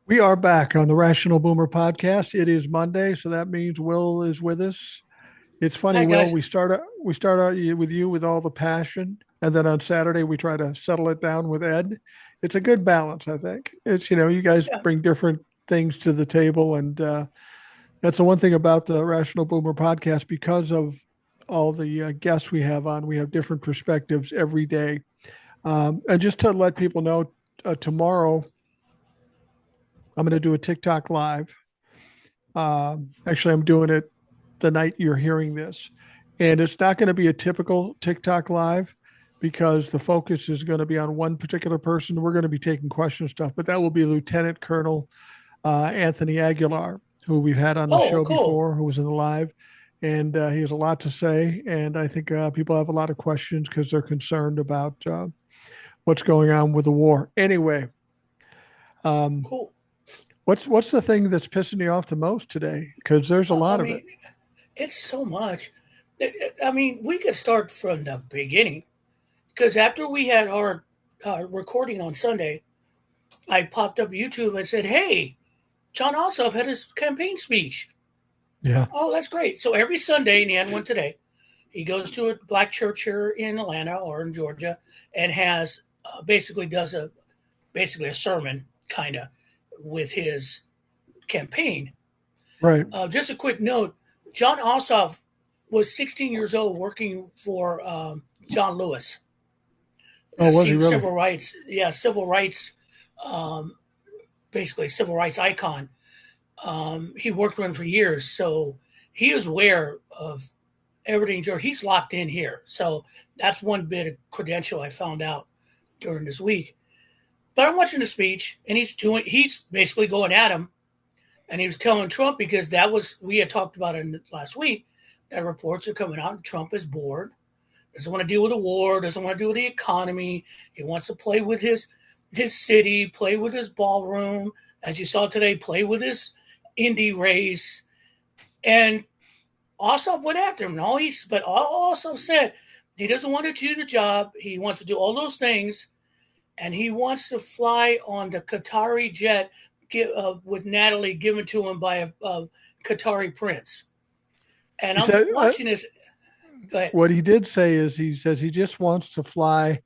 We are back on the Rational Boomer podcast. It is Monday, so that means Will is with us. It's funny, Hi, Will. guys. We start out with you with all the passion, and then on Saturday we try to settle it down with Ed. It's a good balance, I think. It's you guys Yeah, bring different things to the table, and that's the one thing about the Rational Boomer podcast because of all the guests we have on. We have different perspectives every day, and just to let people know, tomorrow I'm going to do a TikTok live. Actually, I'm doing it the night you're hearing this. And it's not going to be a typical TikTok live because the focus is going to be on one particular person. We're going to be taking question stuff, but that will be Lieutenant Colonel Anthony Aguilar, who we've had on the Oh, show cool. before, who was in the live. And he has a lot to say. And I think people have a lot of questions because they're concerned about what's going on with the war. Anyway, um, Cool. what's the thing that's pissing you off the most today? Because there's a I lot of it. mean, it's so much. I mean, we could start from the beginning because after we had our recording on Sunday, I popped up YouTube and said, "Hey, John Ossoff had his campaign speech. Yeah. Oh, that's great." So every Sunday, and he had one today, he goes to a black church here in Atlanta or in Georgia and has basically does a basically a sermon kind of with his campaign. Right. Just a quick note: John Ossoff was 16 years old working for John Lewis, Oh, a was he really? civil rights, civil rights, um, basically civil rights icon. He worked with him for years, so he is aware of everything. He's locked in here, so that's one bit of credential I found out during this week. But I'm watching the speech, and he's basically going at him, and he was telling Trump because that was we had talked about it last week that reports are coming out. And Trump is bored, doesn't want to deal with the war, doesn't want to deal with the economy. He wants to play with his city, play with his ballroom, as you saw today, play with his indie race. And Ossoff went after him. But also said he doesn't want to do the job. He wants to do all those things, and he wants to fly on the Qatari jet with Natalie given to him by a Qatari prince. And He I'm said watching this. Go ahead. what he did say is he says he just wants to fly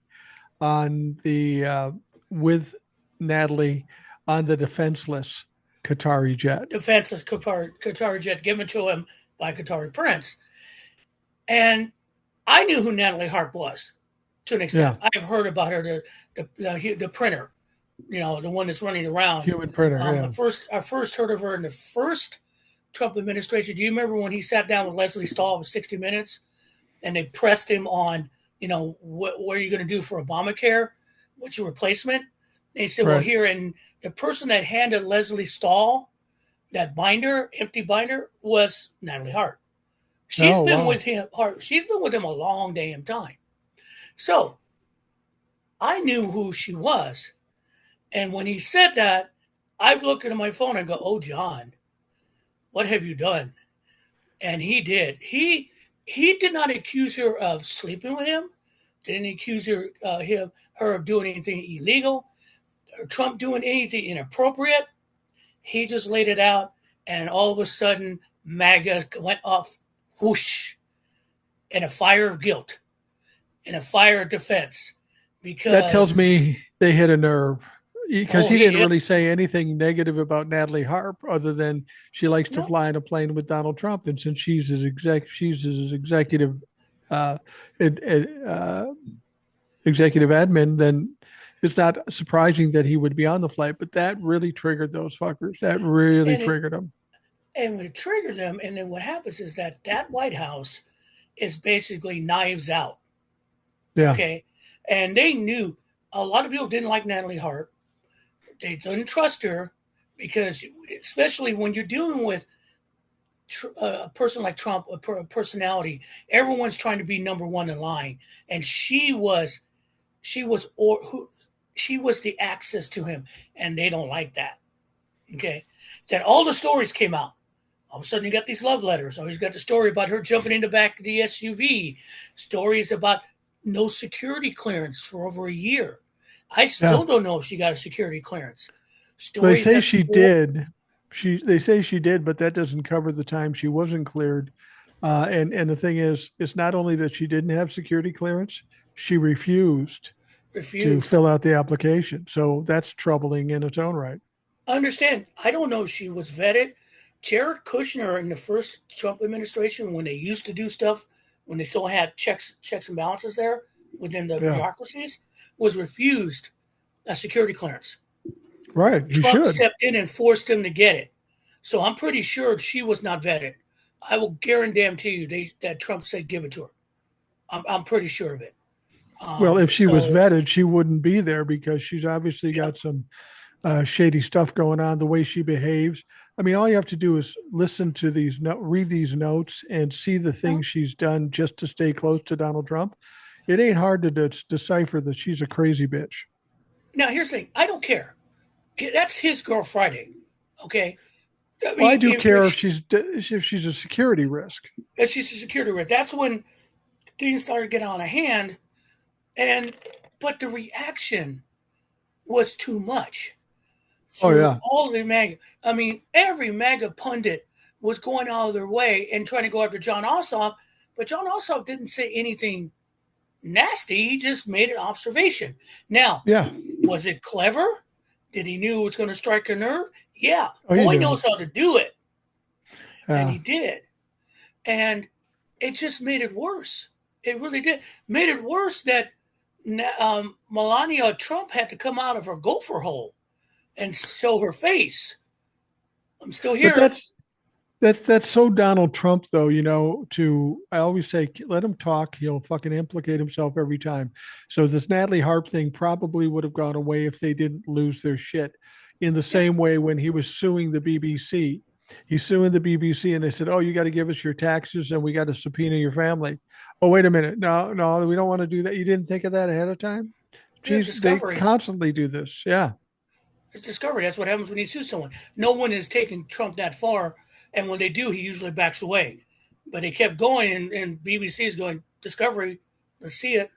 on the with Natalie on the defenseless Qatari jet. Defenseless Qatari jet given to him by Qatari prince. And I knew who Natalie Harp was to an extent. Yeah. I've heard about her, the printer, the one that's running around. Human printer. I Yeah. first heard of her in the first Trump administration. Do you remember when he sat down with Leslie Stahl for 60 Minutes and they pressed him on, what are you going to do for Obamacare? What's your replacement? They said, well, Right. here, and the person that handed Leslie Stahl that binder, empty binder, was Natalie Hart. She's Oh, been wow. with him. She's been with him a long damn time. So I knew who she was, and when he said that, I looked at my phone and go, "Oh, John, what have you done?" And he did. He did not accuse her of sleeping with him. Didn't accuse her of doing anything illegal, or Trump doing anything inappropriate. He just laid it out, and all of a sudden, MAGA went off, whoosh, in a fire of guilt, in a fire of defense, That tells because me they hit a nerve because he he didn't hit really say anything negative about Natalie Harp other than she likes to no, fly in a plane with Donald Trump, and since she's his uh, uh, executive admin, then it's not surprising that he would be on the flight. But that really triggered those fuckers. That really and it triggered them. and it triggered them. And then what happens is that White House is basically knives out. Yeah. Okay, and they knew a lot of people didn't like Natalie Hart. They didn't trust her because, especially when you're dealing with a person like Trump, a personality, everyone's trying to be number one in line, and she was or who she was the access to him, and they don't like that. Okay, then all the stories came out. All of a sudden, you got these love letters. Always got the story about her jumping in the back of the SUV. Stories about no security clearance for over a year. I Yeah. still don't know if she got a security clearance. They stories say that she before did. They say she did, but that doesn't cover the time she wasn't cleared. And the thing is, it's not only that she didn't have security clearance, she refused to refused. fill out the application. So that's troubling in its own right. Understand, I don't know if she was vetted. Jared Kushner in the first Trump administration, when they used to do stuff, when they still had checks and balances there within the Yeah, bureaucracies, was refused a security clearance. right. He Trump should. stepped in and forced him to get it. So I'm pretty sure she was not vetted. I will guarantee you that Trump said give it to her. I'm pretty sure of it. Well, if she was So vetted, she wouldn't be there because she's obviously yeah, got some shady stuff going on. The way she behaves. I mean, all you have to do is listen to these, read these notes, and see the well, things she's done just to stay close to Donald Trump. It ain't hard to decipher that she's a crazy bitch. now here's the thing. I don't care. That's his girl Friday. Okay. I Well, I mean, do care if she's a security risk. if she's a security risk, that's when things started getting out of hand. And but the reaction was too much Oh for yeah, all the MAGA. I mean, every MAGA pundit was going out of their way and trying to go after John Ossoff, but John Ossoff didn't say anything nasty. He just made an observation. Now, yeah. was it clever? Did he knew it was going to strike a nerve? Yeah, Oh, you boy do. knows how to do it, and Yeah. he did. And it just made it worse. It really did. Made it worse that Melania Trump had to come out of her gopher hole and show her face. I'm still But here. that's so Donald Trump, though. To I always say, let him talk. He'll fucking implicate himself every time. So this Natalie Harp thing probably would have gone away if they didn't lose their shit. In the Yeah. same way, when he was suing the BBC, he's suing the BBC, and they said, "Oh, you got to give us your taxes, and we got to subpoena your family." Oh, wait a minute. No, no, we don't want to do that. You didn't think of that ahead of time? Yeah, Geez, they discovery. constantly do this. Yeah. It's discovery. That's what happens when you sue someone. No one has taken Trump that far, and when they do, he usually backs away. But they kept going, and BBC is going discovery. Let's see it.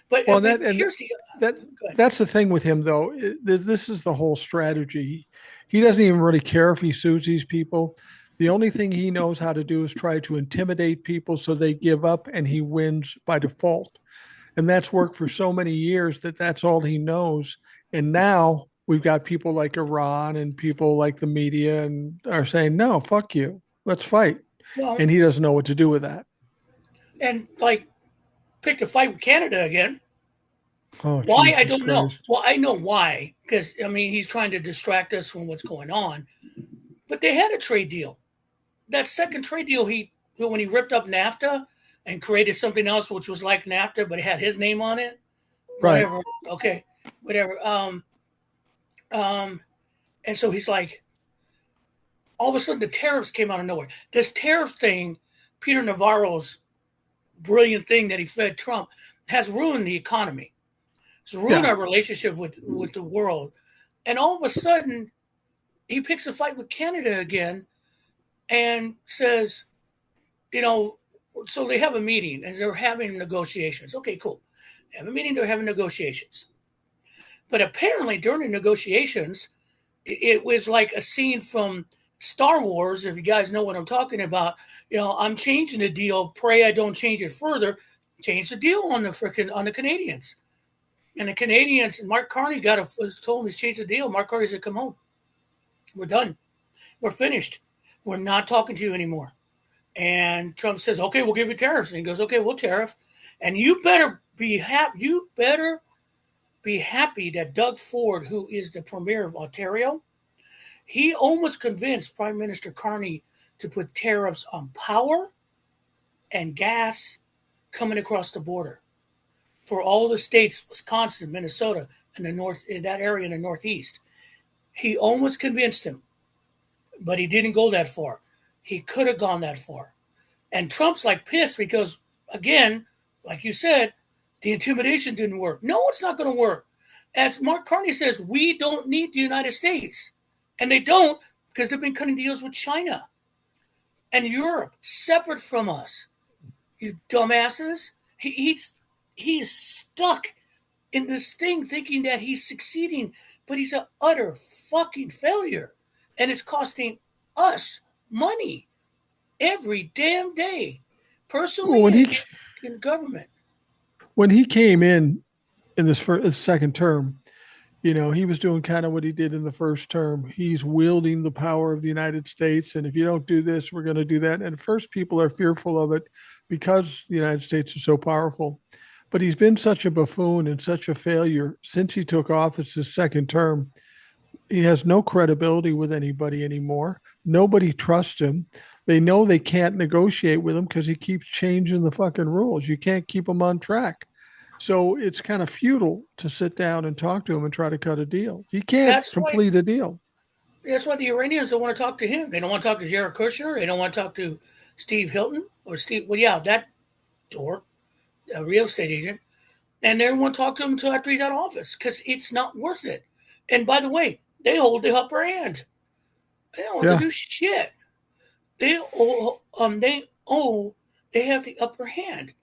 But Well, and here's the that good. that's the thing with him, though. This is the whole strategy. He doesn't even really care if he sues these people. The only thing he knows how to do is try to intimidate people so they give up, and he wins by default. And that's worked for so many years that that's all he knows. And now we've got people like Iran and people like the media and are saying, "No, fuck you, let's fight," Well, and he doesn't know what to do with that. and like picked a fight with Canada again. Oh, Why I Jesus don't know. Christ! Well, I know why because I mean he's trying to distract us from what's going on. But they had a trade deal. That second trade deal, he when he ripped up NAFTA and created something else which was like NAFTA but it had his name on it. Right? Whatever. Okay. Whatever. Um, and so he's like, all of a sudden the tariffs came out of nowhere. This tariff thing, Peter Navarro's brilliant thing that he fed Trump, has ruined the economy. It's ruined Yeah. our relationship with the world. And all of a sudden, he picks a fight with Canada again and says, you know, so they have a meeting and they're having negotiations. Okay, cool. They have a meeting, they're having negotiations. But apparently, during the negotiations, it was like a scene from Star Wars. If you guys know what I'm talking about, I'm changing the deal. Pray I don't change it further. Change the deal on the Canadians. And the Canadians, Mark Carney was told him to change the deal. Mark Carney said, "Come home. We're done. We're finished. We're not talking to you anymore." And Trump says, "Okay, we'll give you tariffs." And he goes, "Okay, we'll tariff." And you better be happy. You better be happy that Doug Ford, who is the premier of Ontario, he almost convinced Prime Minister Carney to put tariffs on power and gas coming across the border for all the states, Wisconsin, Minnesota, and the north in that area in the Northeast. He almost convinced him, but he didn't go that far. He could have gone that far. And Trump's like pissed because, again, like you said, the intimidation didn't work. No, it's not going to work. As Mark Carney says, we don't need the United States. And they don't because they've been cutting deals with China and Europe separate from us. You dumbasses. He's stuck in this thing thinking that he's succeeding but he's an utter fucking failure. And it's costing us money every damn day, Well, personally and in government. when he came in this first, his second term, he was doing kind of what he did in the first term. He's wielding the power of the United States. And if you don't do this, we're going to do that. And at first, people are fearful of it because the United States is so powerful. But he's been such a buffoon and such a failure since he took office his second term. He has no credibility with anybody anymore. Nobody trusts him. They know they can't negotiate with him because he keeps changing the fucking rules. You can't keep him on track. So it's kind of futile to sit down and talk to him and try to cut a deal. He can't That's why complete a deal. that's why the Iranians don't want to talk to him. They don't want to talk to Jared Kushner. They don't want to talk to Steve Hilton or Steve. Well, yeah, that dork, a real estate agent, and they don't want to talk to him until after he's out of office because it's not worth it. And by the way, they hold the upper hand. They don't want to Yeah. do shit. They owe, they have the upper hand.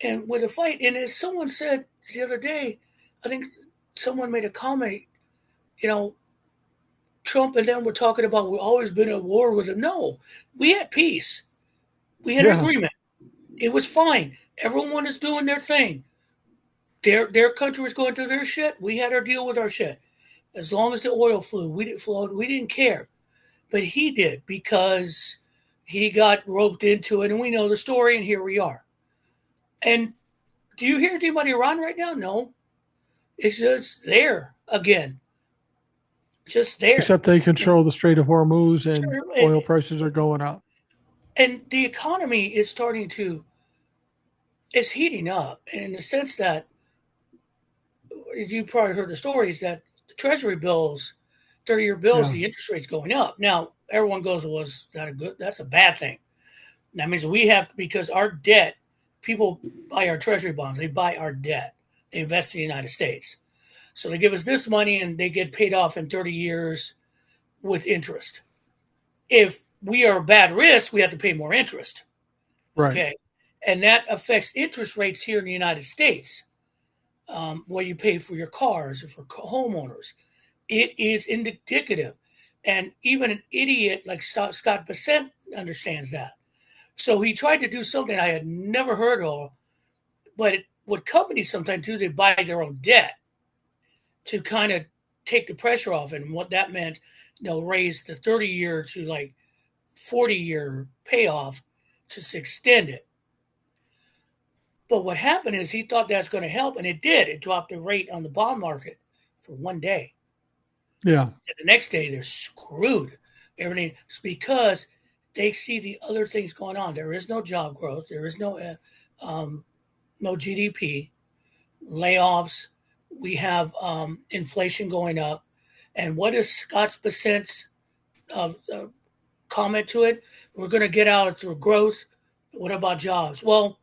And with a fight, and as someone said the other day, I think someone made a comment, you know, Trump and them were talking about we've always been at war with him. No, we had peace. We had an Yeah. agreement. It was fine. Everyone is doing their thing. Their country was going through their shit. We had our deal with our shit. As long as the oil flowed, we didn't care. But he did because he got roped into it, and we know the story, and here we are. And do you hear anything about Iran right now? No. It's just there again. Just there. Except they control the Strait of Hormuz and Sure. oil prices are going up. And the economy is starting to, it's heating up. And in the sense that, you probably heard the stories that the treasury bills, 30-year bills, Yeah. the interest rate's going up. Now, everyone goes, well, is that a good, that's a bad thing. That means we have, because our debt, people buy our treasury bonds, they buy our debt, they invest in the United States. So they give us this money and they get paid off in 30 years with interest. If we are a bad risk, we have to pay more interest. Right. Okay. And that affects interest rates here in the United States, where you pay for your cars or for homeowners. It is indicative. And even an idiot like Scott Bessent understands that. So he tried to do something I had never heard of, but what companies sometimes do, they buy their own debt to kind of take the pressure off. And what that meant, they'll raise the 30-year to like 40-year payoff to extend it. But what happened is he thought that's going to help, and it did. It dropped the rate on the bond market for one day. Yeah. And the next day, they're screwed. Everything is because they see the other things going on. There is no job growth. There is no GDP, layoffs. We have inflation going up. And what is Scott Bessent's comment to it? We're going to get out through growth. What about jobs? Well,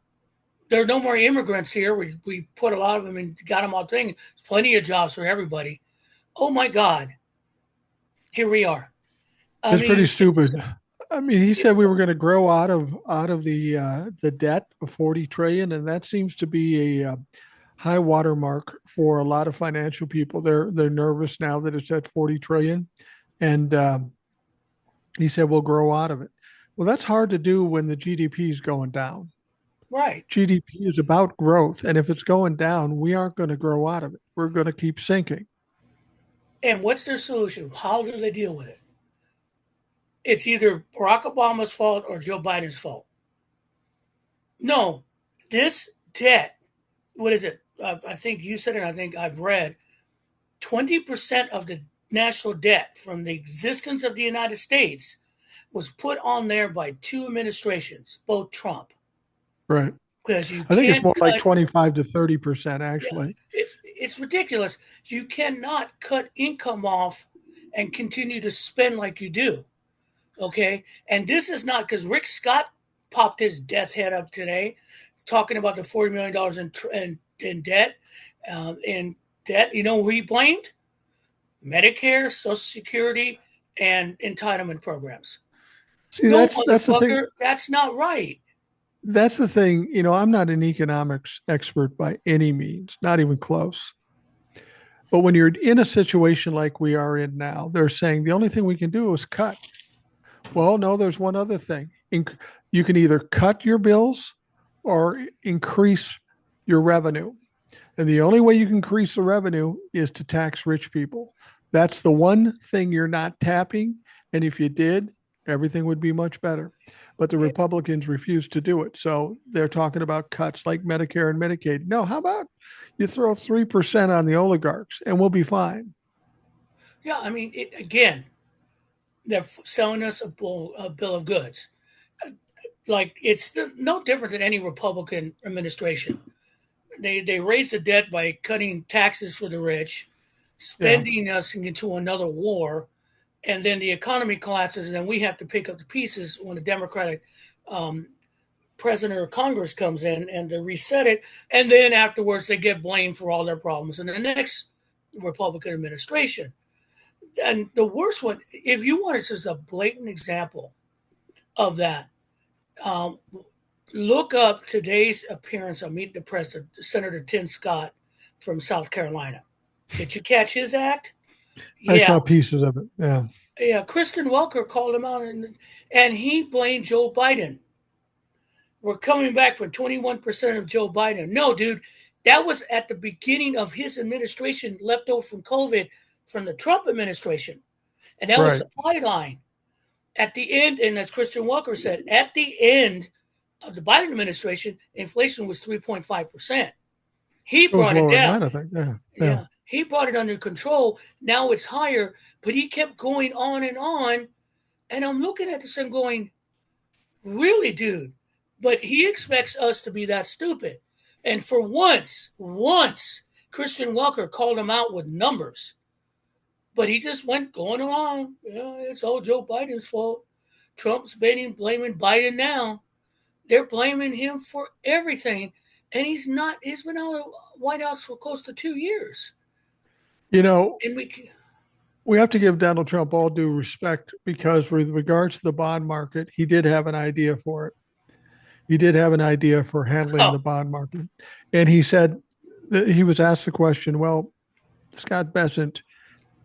there are no more immigrants here. We put a lot of them and got them all thing. There's plenty of jobs for everybody. Oh my God. Here we are. I It's pretty mean, stupid. I mean, he said we were going to grow out of the debt of 40 trillion, and that seems to be a high watermark for a lot of financial people. They're nervous now that it's at 40 trillion, and he said we'll grow out of it. Well, that's hard to do when the GDP is going down. right. GDP is about growth, and if it's going down, we aren't going to grow out of it. We're going to keep sinking. And what's their solution? How do they deal with it? It's either Barack Obama's fault or Joe Biden's fault. No, this debt, what is it? I think you said it, I think I've read 20% of the national debt from the existence of the United States was put on there by two administrations, both Trump. Right. Because you I think it's can't more like cut, 25 to 30%, yeah, actually. it's ridiculous. You cannot cut income off and continue to spend like you do. Okay. And this is not because Rick Scott popped his death head up today talking about the $40 million in debt. In debt, you know who he blamed? Medicare, Social Security, and entitlement programs. See, No, that's the thing. motherfucker, that's not right. That's the thing. I'm not an economics expert by any means, not even close. But when you're in a situation like we are in now, they're saying the only thing we can do is cut. Well, no, there's one other thing. You can either cut your bills or increase your revenue. And the only way you can increase the revenue is to tax rich people. That's the one thing you're not tapping. And if you did, everything would be much better. But the Republicans refuse to do it. So they're talking about cuts like Medicare and Medicaid. No, how about you throw 3% on the oligarchs and we'll be fine? Yeah, I mean, again, they're selling us a bill of goods. Like it's no different than any Republican administration. They raise the debt by cutting taxes for the rich, Yeah. spending us into another war, and then the economy collapses, and then we have to pick up the pieces when the Democratic um, president or Congress comes in and to reset it, and then afterwards they get blamed for all their problems in the next Republican administration. And the worst one, if you want, this is a blatant example of that. Um, Look up today's appearance on Meet the Press of Senator Tim Scott from South Carolina. Did you catch his act? I Yeah, saw pieces of it. Yeah. yeah. Kristen Welker called him out, and he blamed Joe Biden. We're coming back from 21% of Joe Biden. No, dude, that was at the beginning of his administration, left over from COVID from the Trump administration, and that was Right. supply line. At the end, and as Kristen Welker said, at the end of the Biden administration, inflation was 3.5%. He It was brought it lower than down. that, I think. Yeah. Yeah. Yeah, he brought it under control. Now it's higher, but he kept going on and on. And I'm looking at this and going, really, dude? But he expects us to be that stupid. And for once, Christian Welker called him out with numbers. But he just went going along. Yeah, it's all Joe Biden's fault. Trump's blaming Biden now. They're blaming him for everything. And he's not, he's been out of the White House for close to 2 years. You know, And we, we have to give Donald Trump all due respect because, with regards to the bond market, he did have an idea for it. He did have an idea for handling oh, the bond market. And he said that he was asked the question, well, Scott Bessent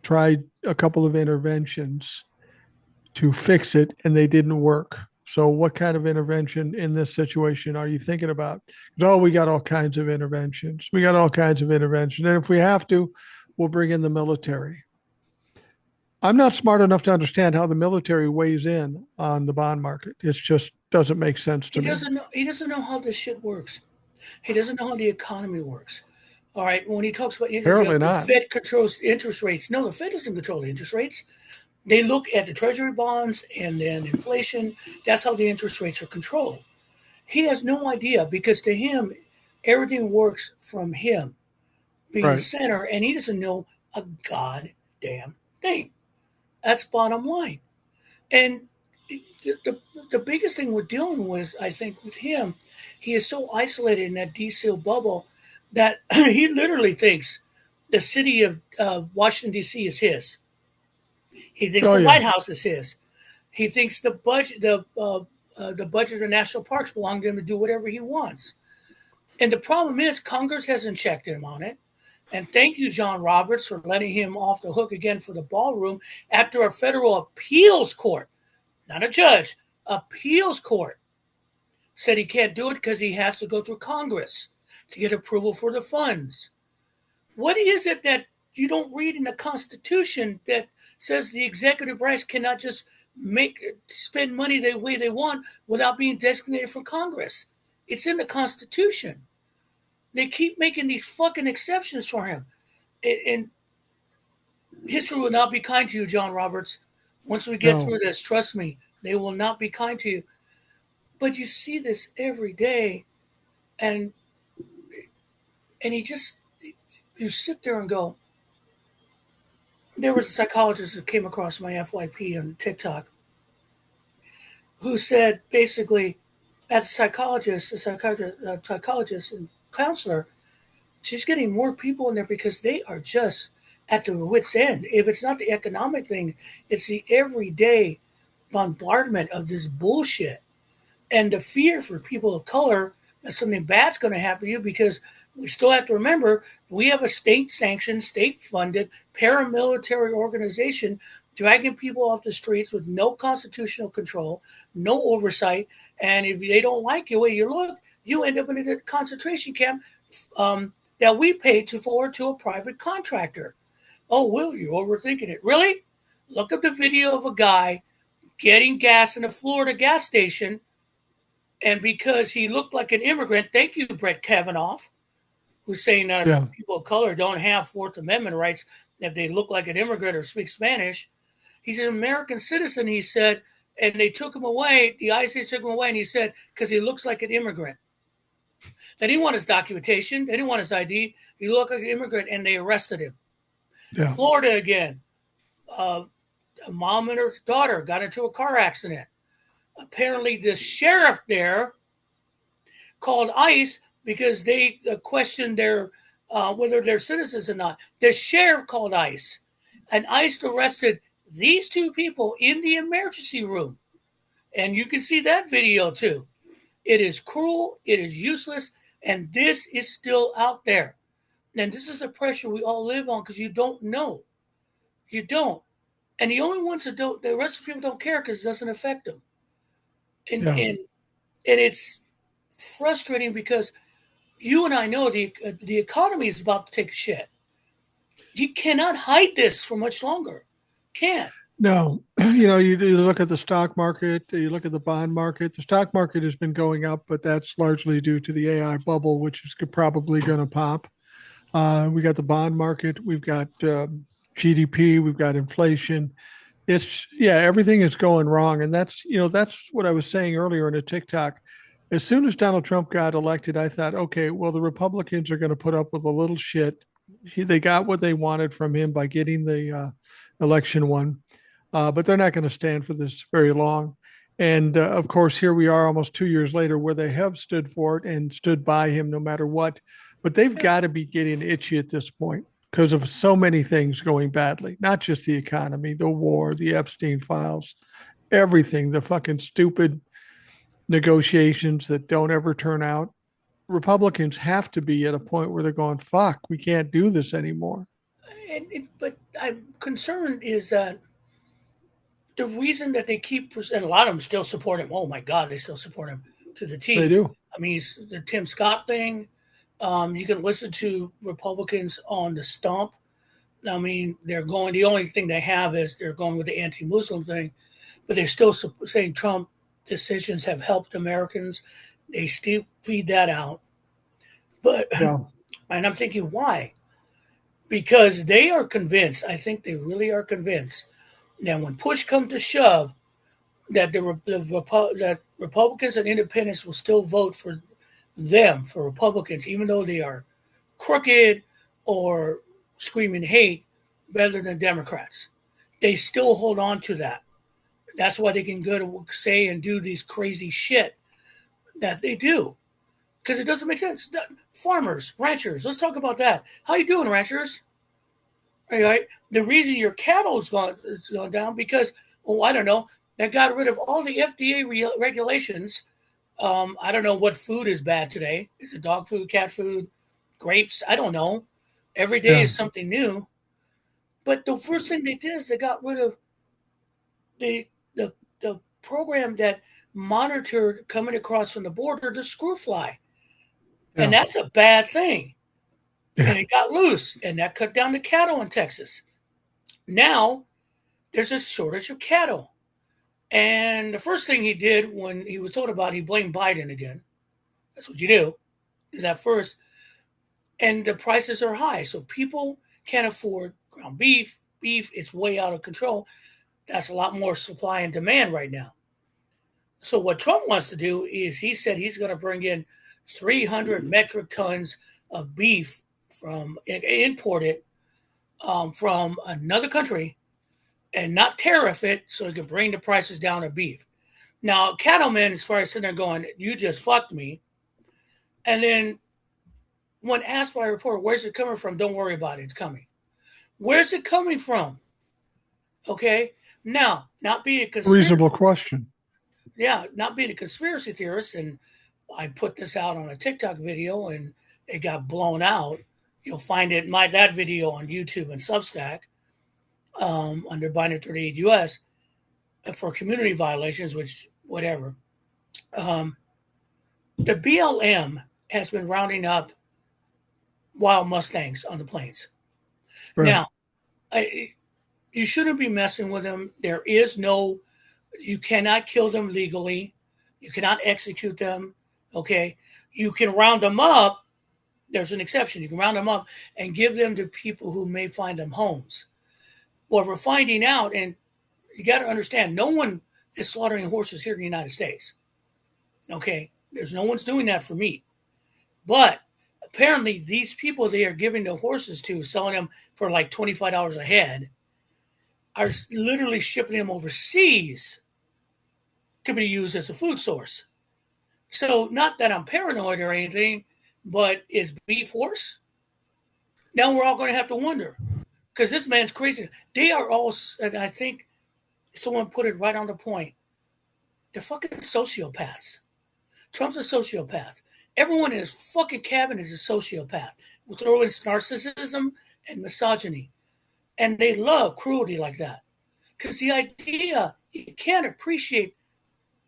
tried a couple of interventions to fix it and they didn't work. So, what kind of intervention in this situation are you thinking about? Because, oh, we got all kinds of interventions. We got all kinds of interventions. And if we have to, we'll bring in the military. I'm not smart enough to understand how the military weighs in on the bond market. It just doesn't make sense to me. he doesn't know how this shit works. He doesn't know how the economy works. All right. When he talks about Apparently the not. Fed controls interest rates. No, the Fed doesn't control the interest rates. They look at the treasury bonds and then inflation. That's how the interest rates are controlled. He has no idea because to him, everything works from him being the Right. center, and he doesn't know a goddamn thing. That's bottom line. And the biggest thing we're dealing with, I think, with him, he is so isolated in that D.C. bubble that he literally thinks the city of Washington, D.C. is his. He thinks Oh, the yeah. White House is his. He thinks the budget of the national parks belong to him to do whatever he wants. And the problem is Congress hasn't checked him on it. And thank you, John Roberts, for letting him off the hook again for the ballroom after a federal appeals court, not a judge, appeals court said he can't do it because he has to go through Congress to get approval for the funds. What is it that you don't read in the Constitution that says the executive branch cannot just spend money the way they want without being designated from Congress? It's in the Constitution. They keep making these fucking exceptions for him. And history will not be kind to you, John Roberts. Once we get No. through this, trust me, they will not be kind to you. But you see this every day, and he just you sit there and go. There was a psychologist who came across my FYP on TikTok who said basically, as a psychologist and counselor, she's getting more people in there because they are just at their wits' end. If it's not the economic thing, it's the everyday bombardment of this bullshit and the fear for people of color that something bad's going to happen to you because We still have to remember we have a state sanctioned, state funded paramilitary organization dragging people off the streets with no constitutional control, no oversight. And if they don't like the way you look, you end up in a concentration camp that we paid to a private contractor. Oh, Will, you're overthinking it. Really? Look up the video of a guy getting gas in a Florida gas station, and because he looked like an immigrant, thank you, Brett Kavanaugh, who's saying that Yeah. people of color don't have Fourth Amendment rights if they look like an immigrant or speak Spanish. He's an American citizen, he said, and they took him away. The ICE took him away, and he said, because he looks like an immigrant. They didn't want his documentation. They didn't want his ID. He looked like an immigrant, and they arrested him. Yeah. Florida again. A mom and her daughter got into a car accident. Apparently, the sheriff there called ICE because they questioned their whether they're citizens or not. The sheriff called ICE, and ICE arrested these two people in the emergency room. And you can see that video too. It is cruel, it is useless, and this is still out there. And this is the pressure we all live on because you don't know. You don't. And the only ones that don't, the rest of the people don't care because it doesn't affect them. And, Yeah. and, and it's frustrating because you and I know the economy is about to take a shit. You cannot hide this for much longer. Can't. No, you look at the stock market, you look at the bond market. The stock market has been going up, but that's largely due to the AI bubble, which is probably going to pop. We got the bond market, we've got GDP, we've got inflation. Everything is going wrong, and that's what I was saying earlier in a TikTok. As soon as Donald Trump got elected, I thought, okay, well, the Republicans are going to put up with a little shit. They got what they wanted from him by getting the election won, but they're not going to stand for this very long. And of course, here we are almost 2 years later where they have stood for it and stood by him no matter what. But they've got to be getting itchy at this point because of so many things going badly, not just the economy, the war, the Epstein files, everything, the fucking stupid negotiations that don't ever turn out. Republicans have to be at a point where they're going, fuck, we can't do this anymore. But I'm concerned is that the reason that they keep, and a lot of them still support him. Oh my God, they still support him to the They T. do. I mean, the Tim Scott thing. You can listen to Republicans on the stump. I mean, they're going. The only thing they have is they're going with the anti-Muslim thing, but they're still saying Trump decisions have helped Americans. They still feed that out. But Yeah. and I'm thinking, why? Because they are convinced. I think they really are convinced that when push comes to shove, that that Republicans and Independents will still vote for them, for Republicans, even though they are crooked or screaming hate, rather than Democrats. They still hold on to that. That's why they can go to say and do these crazy shit that they do, because it doesn't make sense. Farmers, ranchers. Let's talk about that. How you doing, ranchers? All right. The reason your cattle is gone down because, oh, I don't know, they got rid of all the FDA regulations. I don't know what food is bad today. Is it dog food, cat food, grapes? I don't know. Every day Yeah. is something new. But the first thing they did is they got rid of the program that monitored coming across from the border the screw fly. And Yeah. that's a bad thing. Yeah. And it got loose, and that cut down the cattle in Texas. Now there's a shortage of cattle. And the first thing he did when he was told about it, he blamed Biden again. That's what you do that first. And the prices are high. So people can't afford ground beef. Beef, it's way out of control. That's a lot more supply and demand right now. So what Trump wants to do is he said he's going to bring in 300 metric tons of beef from imported from another country and not tariff it so he can bring the prices down of beef. Now, cattlemen, as far as sitting there going, you just fucked me. And then when asked by a reporter, where's it coming from? Don't worry about it. It's coming. Where's it coming from? Okay. Now, not being a conspiracy, Reasonable question. not being a conspiracy theorist, and I put this out on a TikTok video, and it got blown out. You'll find that video on YouTube and Substack under Binder 38 US for community violations, which whatever. Um, the BLM has been rounding up wild Mustangs on the plains. Right. Now, you shouldn't be messing with them. There is no, you cannot kill them legally. You cannot execute them. Okay. You can round them up. There's an exception. You can round them up and give them to people who may find them homes. What we're finding out, and you got to understand, no one is slaughtering horses here in the United States. Okay. There's no one's doing that for meat. But apparently, these people they are giving the horses to, selling them for like $25 a head, are literally shipping them overseas to be used as a food source. So, not that I'm paranoid or anything, but is beef horse? Now we're all going to have to wonder because this man's crazy. They are all, and I think someone put it right on the point. They're fucking sociopaths. Trump's a sociopath. Everyone in his fucking cabinet is a sociopath. We'll throw in narcissism and misogyny. And they love cruelty like that. Because the idea, you can't appreciate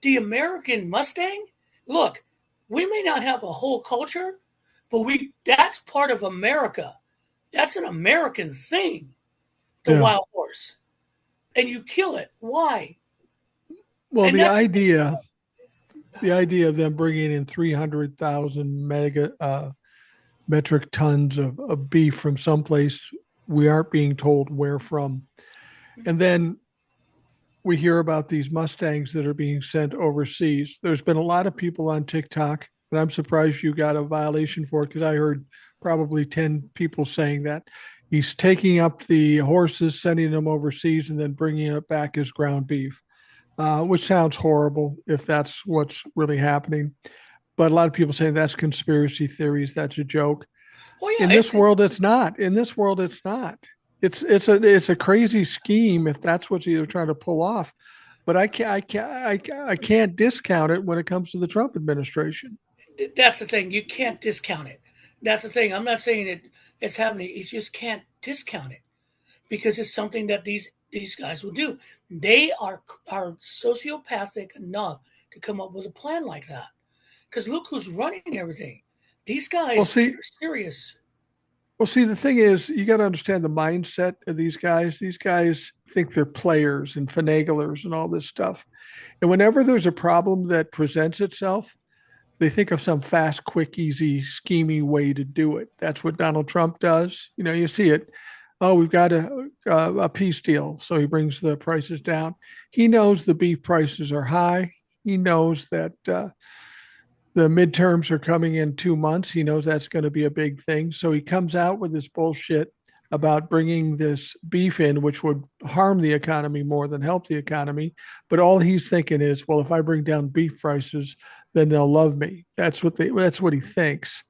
the American Mustang. Look, we may not have a whole culture, but that's part of America. That's an American thing, the wild horse. And you kill it. Why? Well, And the idea of them bringing in 300,000 metric tons of beef from someplace we aren't being told where from. And then we hear about these Mustangs that are being sent overseas. There's been a lot of people on TikTok, and I'm surprised you got a violation for it because I heard probably 10 people saying that. He's taking up the horses, sending them overseas, and then bringing it back as ground beef, which sounds horrible if that's what's really happening. But a lot of people saying that's conspiracy theories. That's a joke. In this world, it's not. In this world, it's not. It's a crazy scheme if that's what you're trying to pull off. But I can't discount it when it comes to the Trump administration. That's the thing. You can't discount it. That's the thing. I'm not saying it's happening. You just can't discount it because it's something that these guys will do. They are sociopathic enough to come up with a plan like that. Because look who's running everything. These guys are serious. Well, see, the thing is, you got to understand the mindset of these guys. These guys think they're players and finaglers and all this stuff. And whenever there's a problem that presents itself, they think of some fast, quick, easy, schemy way to do it. That's what Donald Trump does. You know, you see it. Oh, we've got a peace deal. So he brings the prices down. He knows the beef prices are high. He knows that the midterms are coming in 2 months. He knows that's going to be a big thing. So he comes out with this bullshit about bringing this beef in, which would harm the economy more than help the economy. But all he's thinking is, well, if I bring down beef prices, then they'll love me. That's what he thinks.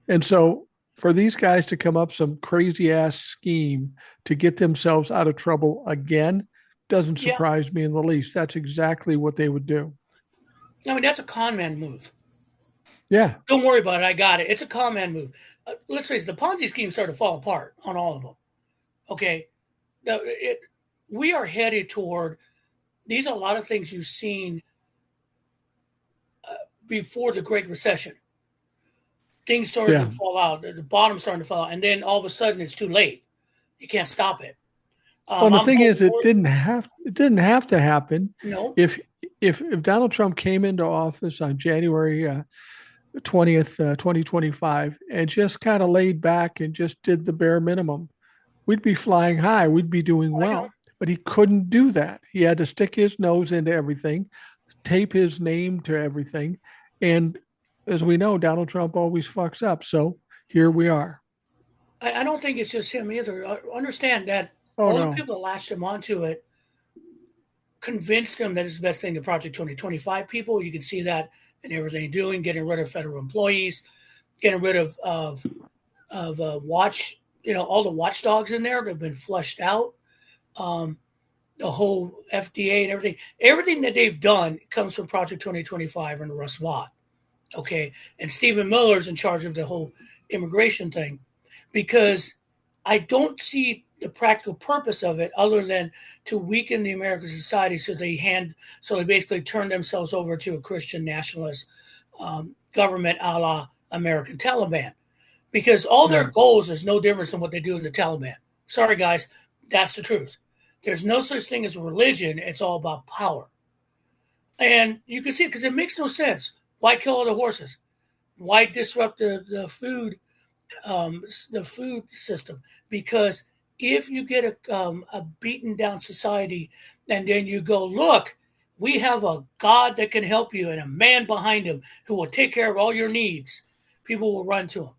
And so for these guys to come up some crazy ass scheme to get themselves out of trouble again doesn't surprise me in the least. That's exactly what they would do. I mean, that's a con man move. Yeah. Don't worry about it. I got it. It's a con man move. Let's face it, the Ponzi scheme started to fall apart on all of them. Okay. Now, we are headed toward, these are a lot of things you've seen before the Great Recession. Things started to fall out. The bottom starting to fall out. And then all of a sudden it's too late. You can't stop it. Well, the thing is, it didn't have to happen. No. If Donald Trump came into office on January 20th, 2025, and just kind of laid back and just did the bare minimum, we'd be flying high. We'd be doing well. But he couldn't do that. He had to stick his nose into everything, tape his name to everything. And as we know, Donald Trump always fucks up. So here we are. I don't think it's just him either. Understand that the people that latched him onto it convinced him that it's the best thing to Project 2025 people. You can see that in everything doing, getting rid of federal employees, getting rid of watch, all the watchdogs in there that have been flushed out. The whole FDA and everything that they've done comes from Project 2025 and Russ Vought. Okay. And Stephen Miller's in charge of the whole immigration thing, because I don't see the practical purpose of it other than to weaken the American society, so they basically turn themselves over to a Christian nationalist government, a la American Taliban, because all their goals is no different than what they do in the Taliban. Sorry, guys, that's the truth. There's no such thing as a religion. It's all about power. And you can see it because it makes no sense. Why kill all the horses? Why disrupt the food system? Because if you get a beaten down society and then you go, look, we have a God that can help you and a man behind him who will take care of all your needs, people will run to him.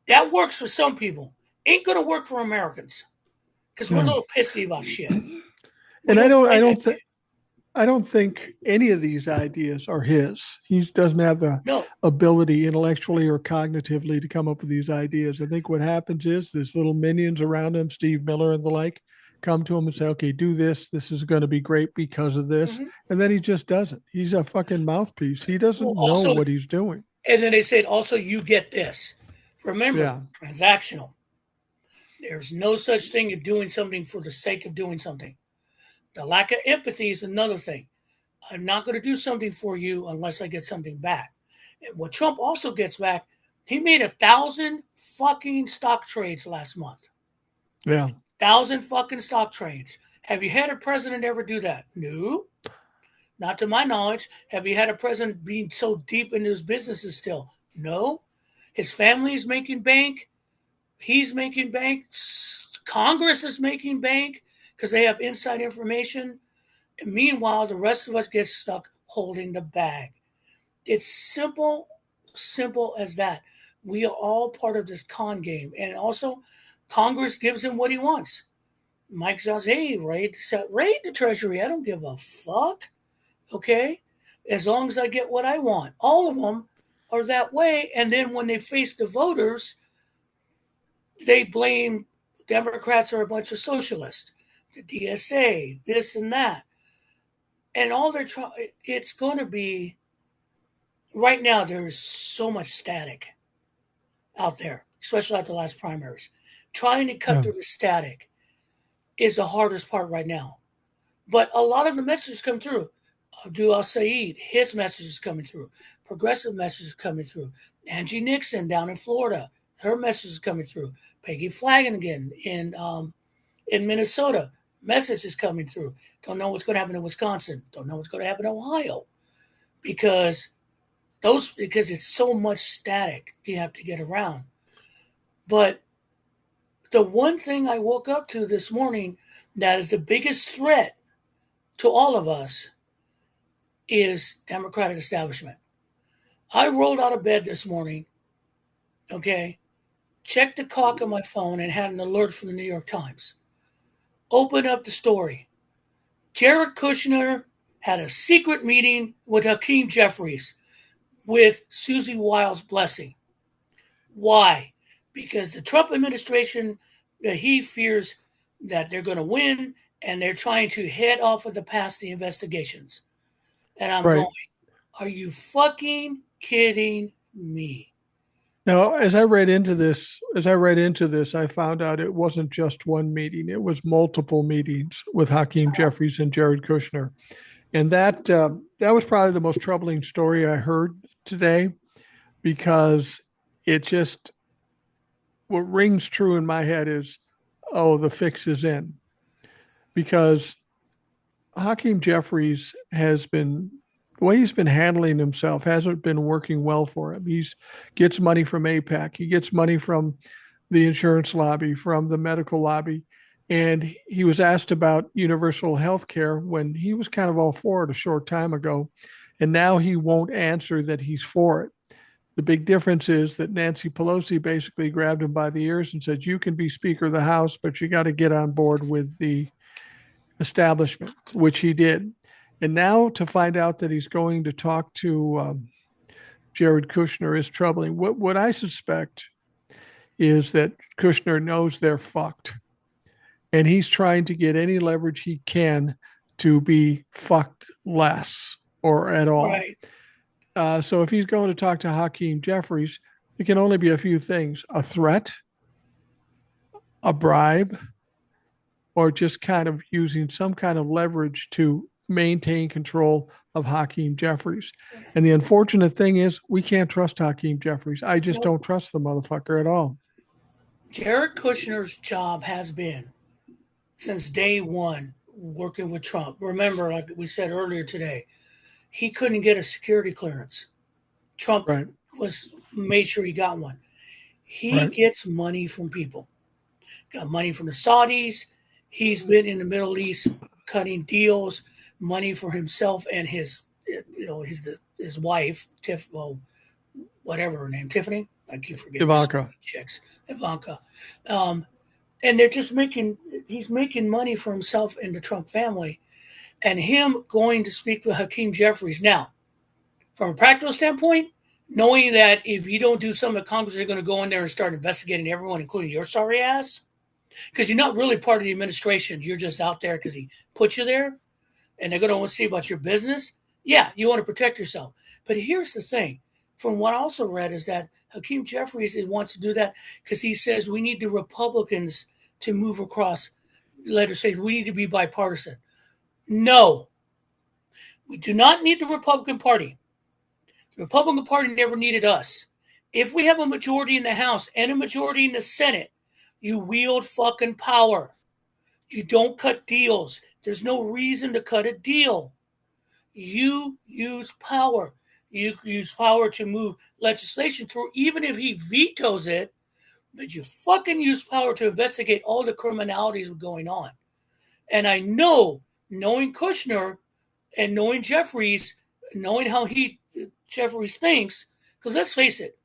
That works for some people. Ain't going to work for Americans because we're a little pissy about shit. And I don't think any of these ideas are his. He doesn't have the ability intellectually or cognitively to come up with these ideas. I think what happens is there's little minions around him, Steve Miller and the like, come to him and say, okay, do this. This is going to be great because of this. Mm-hmm. And then he just doesn't. He's a fucking mouthpiece. He doesn't know what he's doing. And then they said, also, you get this. Remember, transactional. There's no such thing as doing something for the sake of doing something. The lack of empathy is another thing. I'm not going to do something for you unless I get something back. And what Trump also gets back, he made 1,000 fucking stock trades last month. Yeah. 1,000 fucking stock trades. Have you had a president ever do that? No. Not to my knowledge. Have you had a president being so deep into his businesses still? No. His family is making bank. He's making bank. Congress is making bank because they have inside information. And meanwhile, the rest of us get stuck holding the bag. It's simple as that. We are all part of this con game. And also, Congress gives him what he wants. Mike says, hey, raid the Treasury. I don't give a fuck. Okay? As long as I get what I want. All of them are that way. And then when they face the voters, they blame Democrats are a bunch of socialists. The DSA, this and that. And all they're trying, it's going to be, right now, there is so much static out there, especially at the last primaries. Trying to cut through the static is the hardest part right now. But a lot of the messages come through. Abdul al-Said, his message is coming through. Progressive message is coming through. Angie Nixon down in Florida, her message is coming through. Peggy Flanagan in Minnesota, message is coming through. Don't know what's going to happen in Wisconsin. Don't know what's going to happen in Ohio, because it's so much static you have to get around. But the one thing I woke up to this morning that is the biggest threat to all of us is Democratic establishment. I rolled out of bed this morning, okay, checked the clock on my phone and had an alert from the New York Times. Opened up the story. Jared Kushner had a secret meeting with Hakeem Jeffries with Susie Wiles' blessing. Why? Because the Trump administration, he fears that they're going to win, and they're trying to head off of the past the investigations. And I'm going, are you fucking kidding me? Now, as I read into this, I found out it wasn't just one meeting. It was multiple meetings with Hakeem Jeffries and Jared Kushner. And that was probably the most troubling story I heard today, because what rings true in my head is, oh, the fix is in. Because Hakeem Jeffries the way he's been handling himself hasn't been working well for him. He gets money from AIPAC. He gets money from the insurance lobby, from the medical lobby. And he was asked about universal health care when he was kind of all for it a short time ago. And now he won't answer that he's for it. The big difference is that Nancy Pelosi basically grabbed him by the ears and said, you can be Speaker of the House, but you got to get on board with the establishment, which he did. And now to find out that he's going to talk to Jared Kushner is troubling. What I suspect is that Kushner knows they're fucked, and he's trying to get any leverage he can to be fucked less or at all. Right. So if he's going to talk to Hakeem Jeffries, It can only be a few things: a threat, a bribe, or just kind of using some kind of leverage to maintain control of Hakeem Jeffries. And the unfortunate thing is, we can't trust Hakeem Jeffries. I just Nope. don't trust the motherfucker at all. Jared Kushner's job has been since day one working with Trump. Remember, like we said earlier today, he couldn't get a security clearance. Trump Right, was made sure he got one. He right. gets money from people. Got money from the Saudis. He's been in the Middle East cutting deals, money for himself and his wife, whatever her name, Tiffany. I keep forgetting so Ivanka. many chicks, Ivanka. Um, and they're just he's making money for himself and the Trump family, and him going to speak with Hakeem Jeffries. Now, from a practical standpoint, knowing that if you don't do something, Congress are going to go in there and start investigating everyone, including your sorry ass, because you're not really part of the administration. You're just out there because he put you there, and they're going to want to see about your business. Yeah, you want to protect yourself. But here's the thing: from what I also read is that Hakeem Jeffries wants to do that because he says we need the Republicans to move across legislation. We need to be bipartisan. No, we do not need the Republican Party. The Republican Party never needed us. If we have a majority in the House and a majority in the Senate, you wield fucking power. You don't cut deals. There's no reason to cut a deal. You use power. You use power to move legislation through, even if he vetoes it, but you fucking use power to investigate all the criminalities going on. And I know, knowing Kushner and knowing Jeffries, knowing how Jeffries thinks, because let's face it,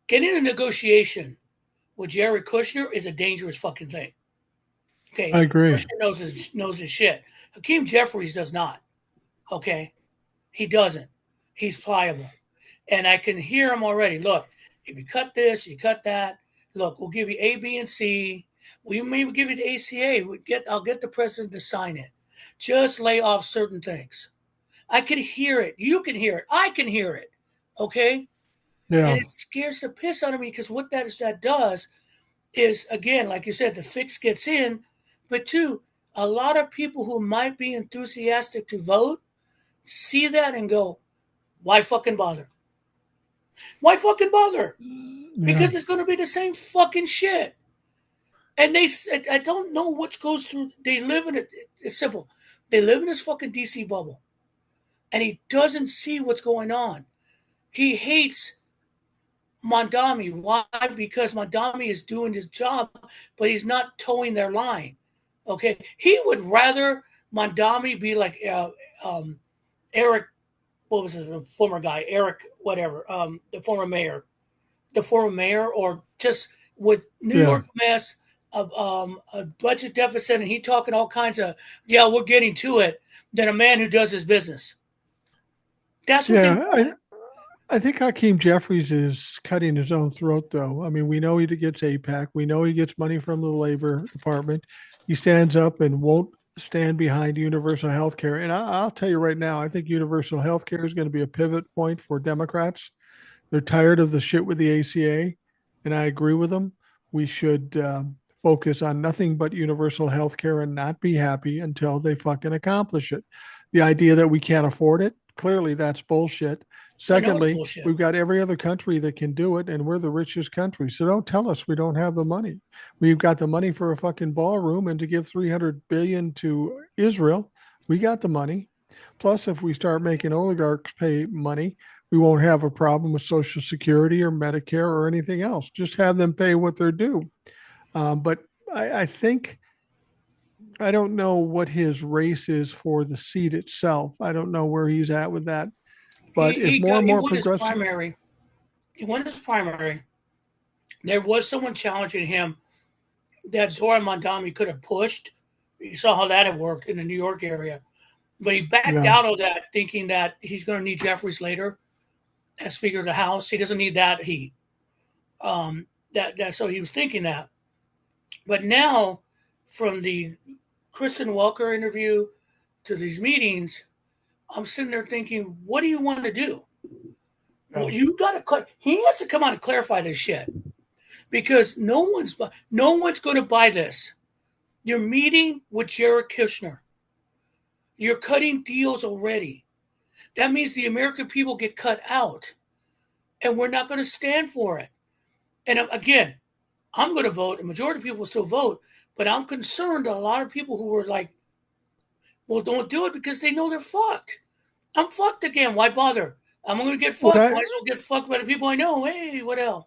getting a negotiation with Jared Kushner is a dangerous fucking thing. I Okay, agree. Kushner knows his shit. Hakeem Jeffries does not. Okay, he doesn't. He's pliable, and I can hear him already. Look, if you cut this, you cut that. Look, we'll give you A, B, and C. We maybe give you the ACA. I'll get the president to sign it. Just lay off certain things. I can hear it. You can hear it. I can hear it. Okay, and Yeah, it scares the piss out of me because what that does is, again, like you said, the fix gets in, but two, a lot of people who might be enthusiastic to vote see that and go, why fucking bother? Why fucking bother? yeah, Because it's going to be the same fucking shit. And I don't know what goes through. They live in it. It's simple. They live in this fucking DC bubble, and he doesn't see what's going on. He hates Mondami. Why? Because Mondami is doing his job, but he's not towing their line. Okay, he would rather Mondami be like Eric. What was the former guy? Eric, whatever. The former mayor, or just with New yeah, York mess of a budget deficit, and he talking all kinds of yeah, we're getting to it. Than a man who does his business. That's what they yeah. want. I think Hakeem Jeffries is cutting his own throat, though. I mean, we know he gets APAC. We know he gets money from the Labor Department. He stands up and won't stand behind universal health care. And I'll tell you right now, I think universal health care is going to be a pivot point for Democrats. They're tired of the shit with the ACA, and I agree with them. We should focus on nothing but universal health care and not be happy until they fucking accomplish it. The idea that we can't afford it, clearly that's bullshit. I know it's Secondly, bullshit. we've got every other country that can do it, and we're the richest country. So don't tell us we don't have the money. We've got the money for a fucking ballroom, and to give 300 billion to Israel, we got the money. Plus, if we start making oligarchs pay money, we won't have a problem with Social Security or Medicare or anything else. Just have them pay what they're due. But I think I don't know what his race is for the seat itself. I don't know where he's at with that. But if more and He more won his progressive, primary. He won his primary. There was someone challenging him that Zoran Mondami could have pushed. You saw how that had worked in the New York area. But he backed yeah, out of that thinking that he's going to need Jeffries later as Speaker of the House. He doesn't need that heat. So he was thinking that. But now, from the Kristen Welker interview to these meetings, I'm sitting there thinking, what do you want to do? Well, you got to cut. He has to come out and clarify this shit because no one's going to buy this. You're meeting with Jared Kushner. You're cutting deals already. That means the American people get cut out, and we're not going to stand for it. And again, I'm going to vote. A majority of people will still vote, but I'm concerned that a lot of people who were like, well, don't do it because they know they're fucked. I'm fucked again. Why bother? I'm going to get What fucked. I Might as well get fucked by the people I know. Hey, what else?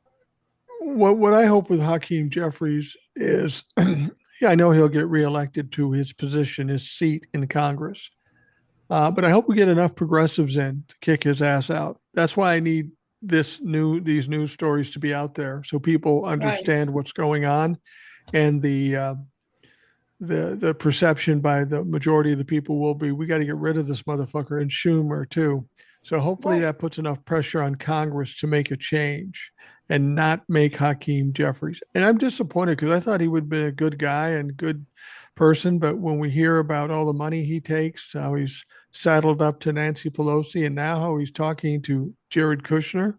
what I hope with Hakeem Jeffries is, yeah, I know he'll get reelected to his position, his seat in Congress. But I hope we get enough progressives in to kick his ass out. That's why I need these news stories to be out there so people Right. understand what's going on, and the perception by the majority of the people will be, we got to get rid of this motherfucker, and Schumer too. So hopefully Right. that puts enough pressure on Congress to make a change and not make Hakeem Jeffries. And I'm disappointed because I thought he would be a good guy and good person, but when we hear about all the money he takes, how he's saddled up to Nancy Pelosi, and now how he's talking to Jared Kushner,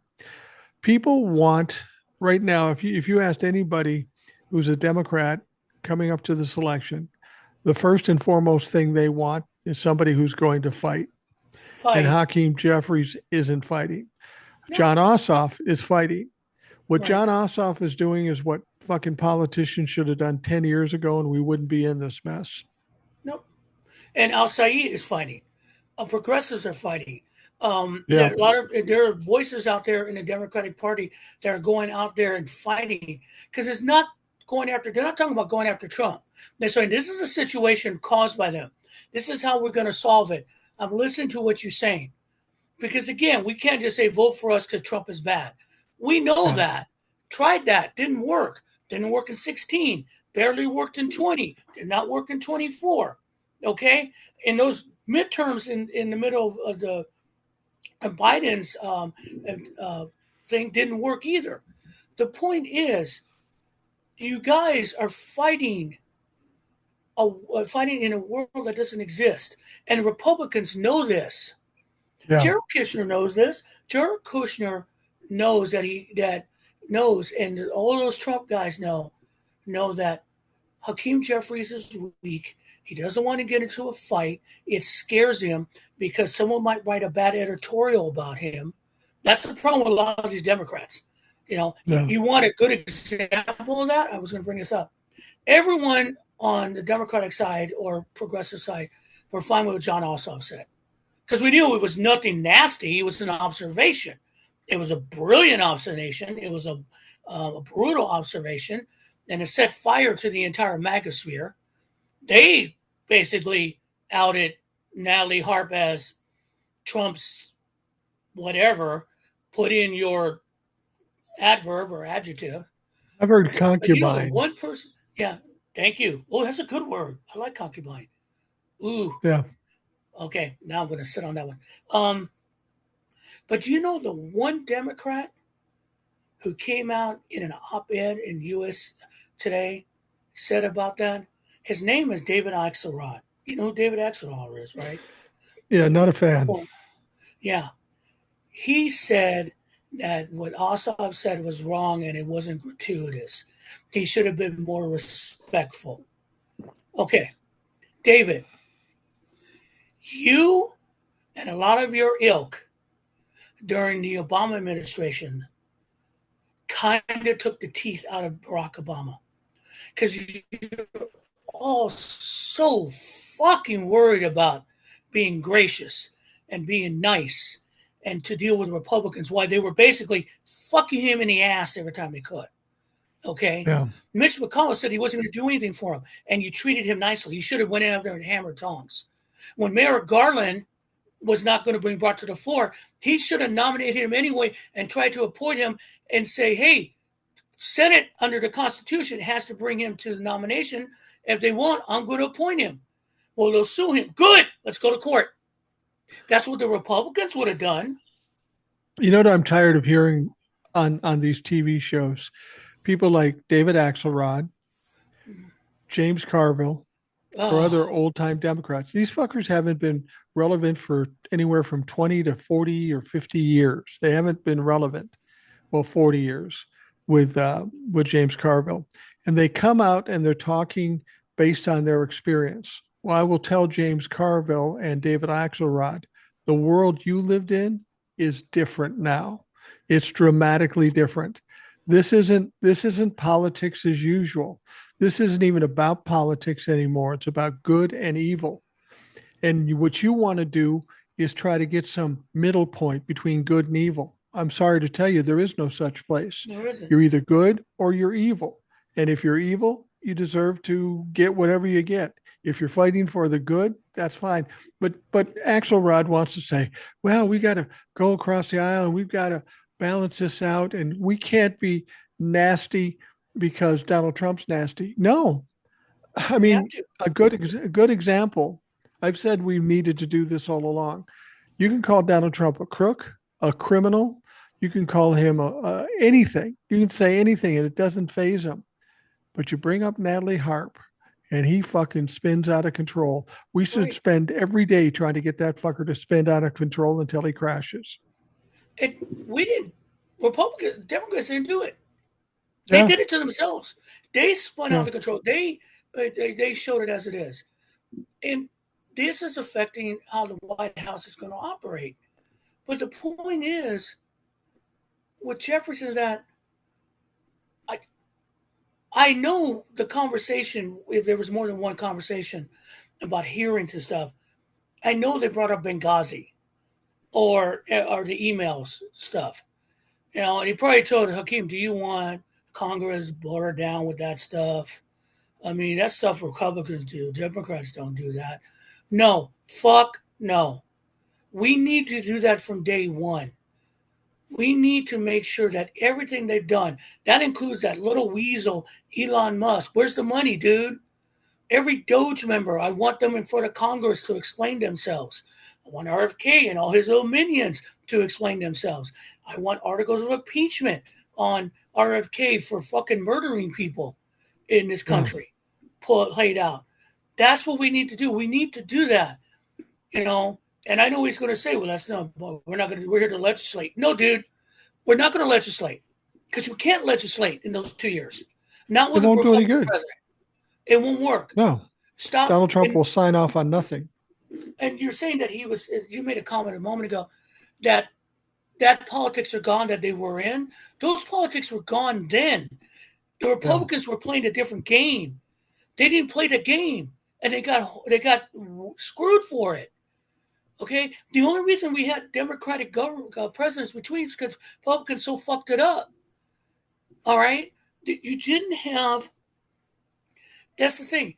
people want right now. If you asked anybody who's a Democrat coming up to this election, the first and foremost thing they want is somebody who's going to fight. And Fight. Hakeem Jeffries isn't fighting. No. John Ossoff is fighting. What Right. John Ossoff is doing is what fucking politicians should have done 10 years ago, and we wouldn't be in this mess. Nope. And Al Said is fighting. Progressives are fighting. Yeah. There are voices out there in the Democratic Party that are going out there and fighting because it's not going after. They're not talking about going after Trump. They're saying this is a situation caused by them. This is how we're going to solve it. I'm listening to what you're saying because again, we can't just say vote for us because Trump is bad. We know Yeah. that. Tried that. Didn't work. Didn't work in 16. Barely worked in 20. Did not work in 24. Okay, in those midterms in the middle of the Biden's thing didn't work either. The point is, you guys are fighting in a world that doesn't exist, and Republicans know this. Yeah. Jared Kushner knows this. Jared Kushner knows that knows, and all those Trump guys know that Hakeem Jeffries is weak. He doesn't want to get into a fight. It scares him because someone might write a bad editorial about him. That's the problem with a lot of these Democrats. Yeah. You want a good example of that? I was going to bring this up. Everyone on the Democratic side or progressive side were fine with what John Ossoff said because we knew it was nothing nasty. It was an observation. It was a brilliant observation. It was a brutal observation, and it set fire to the entire magosphere. They basically outed Natalie Harp as Trump's whatever. Put in your adverb or adjective. I've heard But the concubine. one person, yeah, thank you. Oh, that's a good word. I like concubine. Ooh, Yeah. okay. Now I'm going to sit on that one. But the one Democrat who came out in an op-ed in U.S. Today said about that? His name is David Axelrod. You know who David Axelrod is, right? Yeah. Not a fan. Yeah. He said that what Ossoff said was wrong and it wasn't gratuitous. He should have been more respectful. Okay, David, you and a lot of your ilk during the Obama administration kind of took the teeth out of Barack Obama because you're all so fucking worried about being gracious and being nice and to deal with Republicans, why they were basically fucking him in the ass every time they could. Okay? Yeah. Mitch McConnell said he wasn't going to do anything for him, and you treated him nicely. You should have went in there and hammered tongs. When Merrick Garland was not going to be brought to the floor, he should have nominated him anyway and tried to appoint him and say, hey, Senate under the Constitution has to bring him to the nomination. If they won't, I'm going to appoint him. Well, they'll sue him. Good. Let's go to court. That's what the Republicans would have done. You know what I'm tired of hearing on these TV shows? People like David Axelrod, James Carville, or other Oh, old time Democrats. These fuckers haven't been relevant for anywhere from 20 to 40 or 50 years. They haven't been relevant. Well, 40 years with James Carville. And they come out and they're talking based on their experience. Well, I will tell James Carville and David Axelrod, the world you lived in is different now. It's dramatically different. This isn't politics as usual. This isn't even about politics anymore. It's about good and evil. And what you want to do is try to get some middle point between good and evil. I'm sorry to tell you, there is no such place. there isn't. You're either good or you're evil. And if you're evil, you deserve to get whatever you get. If you're fighting for the good, that's fine. But Axelrod wants to say, well, we got to go across the aisle and we've got to balance this out, and we can't be nasty because Donald Trump's nasty. No, I We have mean, to. a good example. I've said we needed to do this all along. You can call Donald Trump a crook, a criminal. You can call him anything. You can say anything, and it doesn't phase him. But you bring up Natalie Harp, and he fucking spins out of control. We should Right. spend every day trying to get that fucker to spin out of control until he crashes. And we didn't. Democrats didn't do it. They Yeah, did it to themselves. They spun yeah. out of control. They showed it as it is, and this is affecting how the White House is going to operate. But the point is, with Jefferson, is that I I know the conversation. If there was more than one conversation about hearings and stuff, I know they brought up Benghazi or the emails stuff. And he probably told Hakeem, "Do you want Congress watered down with that stuff? I mean, that stuff Republicans do. Democrats don't do that. No, fuck no. We need to do that from day one. We need to make sure that everything they've done, that includes that little weasel, Elon Musk. Where's the money, dude? Every Doge member, I want them in front of Congress to explain themselves. I want RFK and all his little minions to explain themselves. I want articles of impeachment on RFK for fucking murdering people in this Yeah. country. Played out. That's what we need to do. We need to do that, you know. And I know he's going to say, "Well, that's not. Well, we're not going to. We're here to legislate." No, dude, we're not going to legislate because you can't legislate in those 2 years. Not It with a won't do any Republican good. president. It won't work. No, Stop. Donald Trump will sign off on nothing. And you're saying that he was. You made a comment a moment ago that politics are gone that they were in. Those politics were gone then. The Yeah. Republicans were playing a different game. They didn't play the game, and they got screwed for it. Okay, the only reason we had Democratic government presidents between is because Republicans so fucked it up. All right, you didn't have. That's the thing.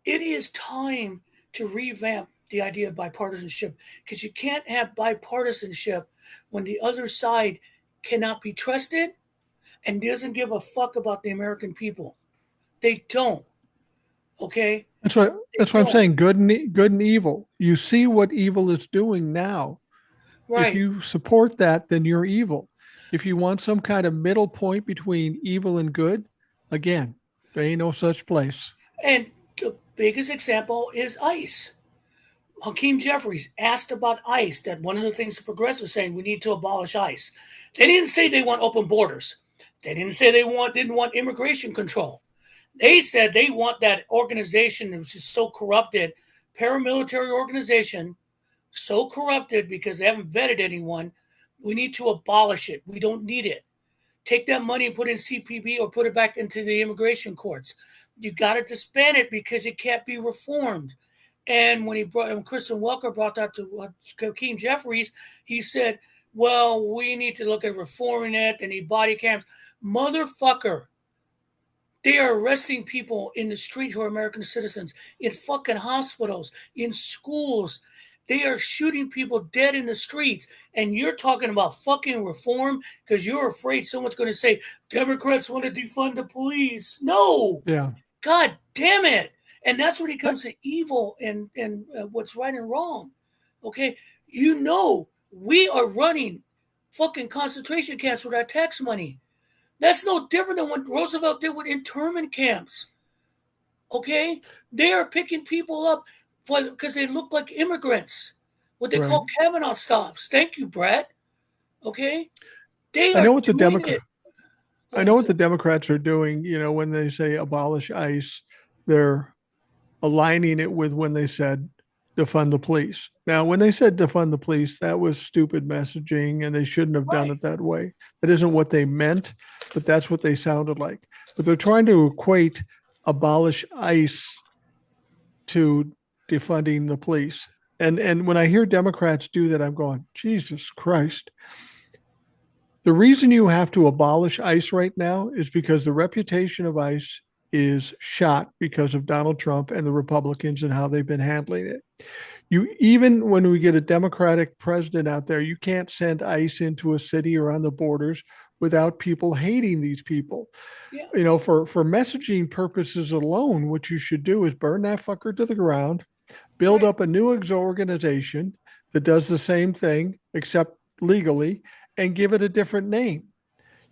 It is time to revamp the idea of bipartisanship because you can't have bipartisanship when the other side cannot be trusted and doesn't give a fuck about the American people. They don't. Okay, That's what they that's what I'm don't. saying. Good and evil. You see what evil is doing now. If Right. you support that, then you're evil. If you want some kind of middle point between evil and good, again, there ain't no such place. And the biggest example is ICE. Hakeem Jeffries asked about ICE, that one of the things the progressives were saying, we need to abolish ICE. They didn't say they want open borders. They didn't say didn't want immigration control. They said they want that organization that was just so corrupted, paramilitary organization, so corrupted because they haven't vetted anyone. We need to abolish it. We don't need it. Take that money and put it in CPB or put it back into the immigration courts. You got to disband it because it can't be reformed. And when Kristen Welker brought that to Hakeem Jeffries, he said, "Well, we need to look at reforming it." And he body cams, motherfucker. They are arresting people in the street who are American citizens, in fucking hospitals, in schools. They are shooting people dead in the streets. And you're talking about fucking reform because you're afraid someone's going to say, Democrats want to defund the police. No. Yeah. God damn it. And that's when it comes to evil and what's right and wrong. Okay. You know, we are running fucking concentration camps with our tax money. That's no different than what Roosevelt did with internment camps. Okay, they are picking people up because they look like immigrants. What they Right. call Kavanaugh stops. Thank you, Brett. Okay, they I know are what the doing Democrat. it. Go I know ahead, what sir. the Democrats are doing. When they say abolish ICE, they're aligning it with when they said defund the police. Now, when they said defund the police, that was stupid messaging and they shouldn't have done Right. it that way. That isn't what they meant, but that's what they sounded like. But they're trying to equate abolish ICE to defunding the police. And when I hear Democrats do that, I'm going, Jesus Christ. The reason you have to abolish ICE right now is because the reputation of ICE is shot because of Donald Trump and the Republicans and how they've been handling it. Even when we get a Democratic president out there, you can't send ICE into a city or on the borders without people hating these people. Yeah. For messaging purposes alone, what you should do is burn that fucker to the ground, build Right. up a new organization that does the same thing except legally, and give it a different name.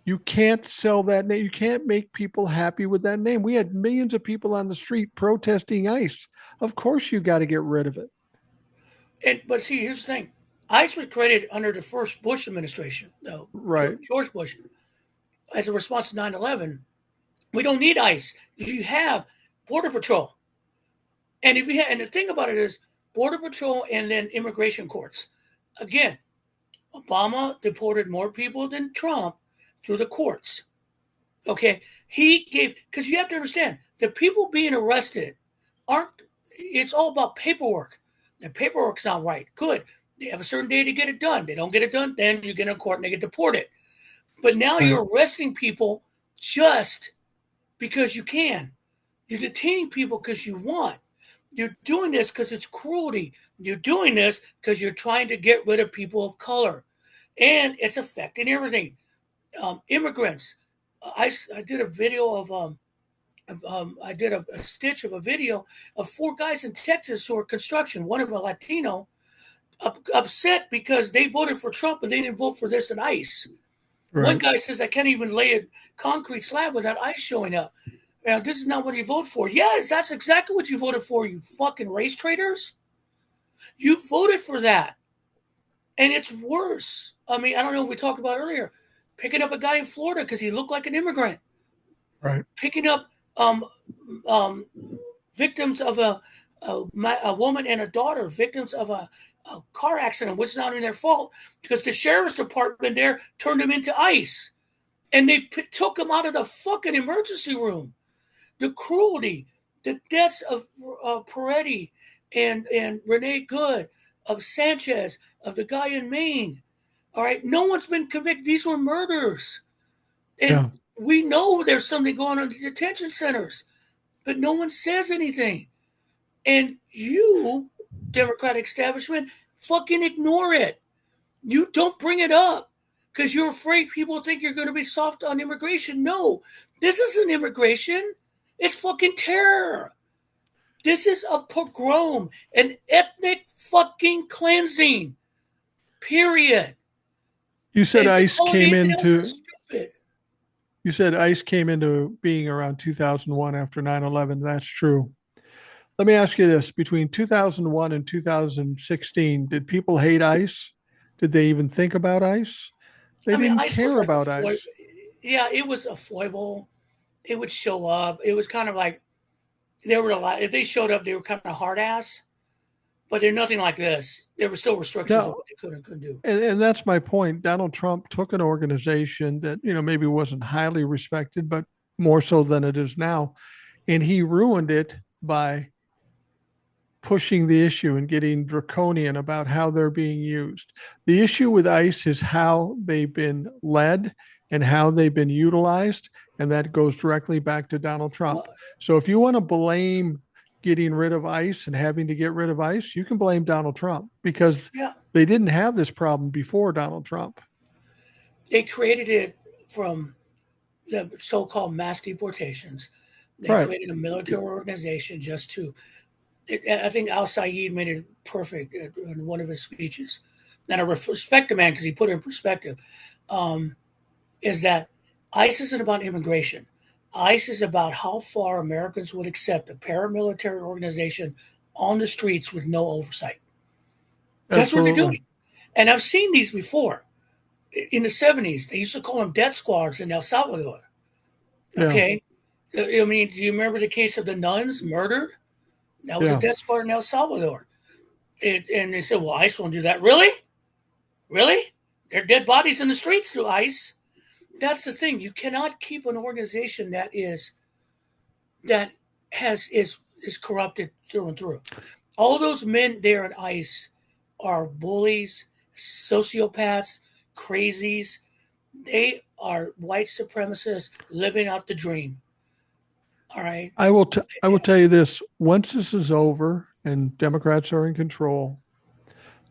You can't sell that name. You can't make people happy with that name. We had millions of people on the street protesting ICE. Of course, you got to get rid of it. But see, here's the thing: ICE was created under the first Bush administration, no, Right. George Bush, as a response to 9/11. We don't need ICE. You have Border Patrol, and if you have, and the thing about it is Border Patrol and then immigration courts. Again, Obama deported more people than Trump through the courts. Okay, he gave because you have to understand the people being arrested aren't. It's all about paperwork. The paperwork's not right. Good. They have a certain day to get it done. They don't get it done, then you get in court and they get deported. But now Right. you're arresting people just because you can. You're detaining people because you want. You're doing this because it's cruelty. You're doing this because you're trying to get rid of people of color, and it's affecting everything. Immigrants. I did a video of I did a stitch of a video of four guys in Texas who are construction. One of them a Latino, upset because they voted for Trump but they didn't vote for this and ICE. One Right. guy says I can't even lay a concrete slab without ICE showing up. Now, this is not what you voted for. Yes, that's exactly what you voted for, you fucking race traitors. You voted for that. And it's worse. I mean, I don't know what we talked about earlier. Picking up a guy in Florida because he looked like an immigrant. Right. Picking up um, um, victims of a woman and a daughter, victims of a car accident, which is not even their fault, because the sheriff's department there turned them into ICE. And they took them out of the fucking emergency room. The cruelty, the deaths of Peretti and Renee Good, of Sanchez, of the guy in Maine. All right, no one's been convicted. These were murders, and Yeah. we know there's something going on in the detention centers, but no one says anything. And you, Democratic establishment, fucking ignore it. You don't bring it up because you're afraid people think you're going to be soft on immigration. No, this isn't immigration. It's fucking terror. This is a pogrom, an ethnic fucking cleansing. Period. You said And to ICE call it came anything else is into stupid. you said ICE came into being around 2001 after 9/11. That's true. Let me ask you this. Between 2001 and 2016, did people hate ICE? Did they even think about ICE? They I mean, didn't ICE was care like a about foible. ICE. Yeah, it was a foible. It would show up. It was kind of like they were a lot. If they showed up, they were kind of hard ass. But they're nothing like this. There were still restrictions on No, what they could and couldn't do. and that's my point. Donald Trump took an organization that, maybe wasn't highly respected, but more so than it is now. And he ruined it by pushing the issue and getting draconian about how they're being used. The issue with ICE is how they've been led and how they've been utilized. And that goes directly back to Donald Trump. Well, So if you want to blame getting rid of ICE and having to get rid of ICE, you can blame Donald Trump because yeah, they didn't have this problem before Donald Trump. they created it from the so-called mass deportations. They Right. created a military organization just to. I think Al Sayed made it perfect in one of his speeches. And I respect the man because he put it in perspective. Um, is that ICE isn't about immigration. ICE is about how far Americans would accept a paramilitary organization on the streets with no oversight. That's what they're Absolutely. doing. And I've seen these before. In the 70s, they used to call them death squads in El Salvador. Yeah. Okay. I mean, do you remember the case of the nuns murdered? That was a Yeah. death squad in El Salvador. And they said, well, ICE won't do that. Really? Really? There are dead bodies in the streets through ICE. That's the thing. You cannot keep an organization that is corrupted through and through. All those men there in ICE are bullies, sociopaths, crazies. They are white supremacists living out the dream. All right. I will tell you this: once this is over and Democrats are in control,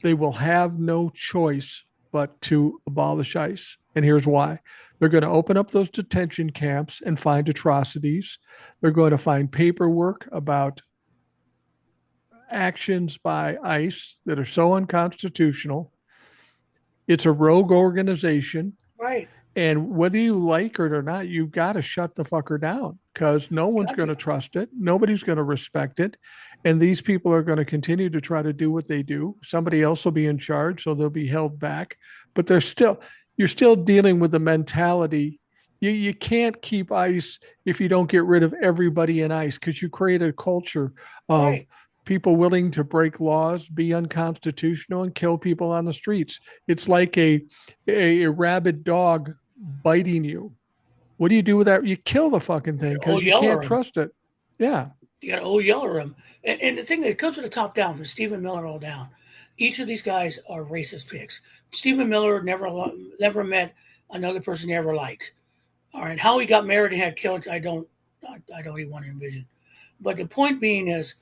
they will have no choice but to abolish ICE. And here's why: they're going to open up those detention camps and find atrocities. They're going to find paperwork about actions by ICE that are so unconstitutional. It's a rogue organization. Right. And whether you like it or not, you've got to shut the fucker down because no one's Got going to. to trust it. Nobody's going to respect it. And these people are going to continue to try to do what they do. Somebody else will be in charge, so they'll be held back. But you're still dealing with the mentality. You can't keep ICE if you don't get rid of everybody in ICE because you create a culture of Right. people willing to break laws, be unconstitutional, and kill people on the streets. It's like a rabid dog biting you. What do you do with that? You kill the fucking You thing got to because you yeller can't him. trust it. Yeah. You got to yeller him. And the thing that comes to the top down, from Stephen Miller all down, each of these guys are racist pigs. Stephen Miller never met another person he ever liked. All right. How he got married and had kids, I don't even want to envision. But the point being is,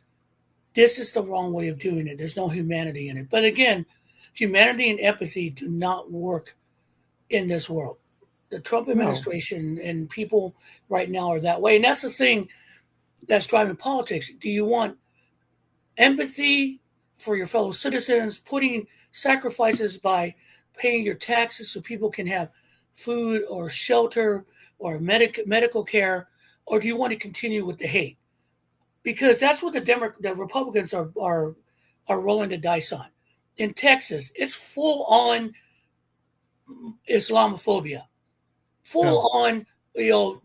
this is the wrong way of doing it. There's no humanity in it. But again, humanity and empathy do not work in this world. The Trump No. administration and people right now are that way. And that's the thing that's driving politics. Do you want empathy for your fellow citizens, putting sacrifices by paying your taxes so people can have food or shelter or medical care, or do you want to continue with the hate? Because that's what the Republicans are rolling the dice on. In Texas, it's full on Islamophobia, Yeah. full on,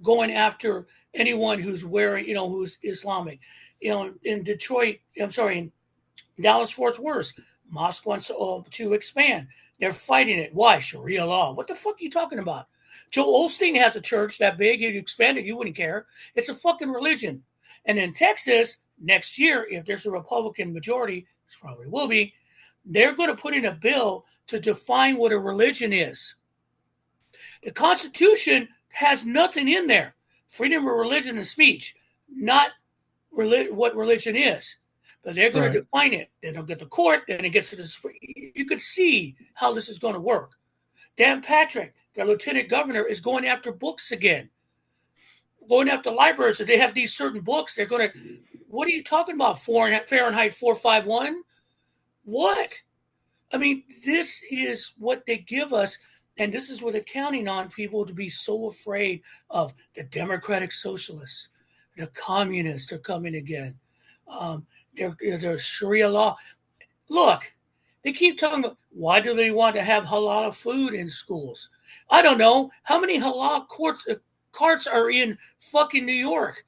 going after anyone who's wearing, who's Islamic. In Detroit, I'm sorry, in Dallas Fort Worth, mosque wants to expand. They're fighting it. Why? Sharia law. What the fuck are you talking about? Joel Osteen has a church that big. You'd expand it, you wouldn't care. It's a fucking religion. And in Texas, next year, if there's a Republican majority, which probably will be, they're going to put in a bill to define what a religion is. The Constitution has nothing in there. Freedom of religion and speech, not what religion is. But they're going to Right. define it. Then they'll get to court. Then it gets to this. You could see how this is going to work. Dan Patrick, their lieutenant governor, is going after books again, going after libraries. If they have these certain books, they're going to. What are you talking about? Fahrenheit 451? What? I mean, this is what they give us, and this is what they're counting on people to be so afraid of. The democratic socialists, the communists are coming again. Um, their Sharia law. Look, they keep talking about why do they want to have halal food in schools? I don't know. How many halal carts are in fucking New York?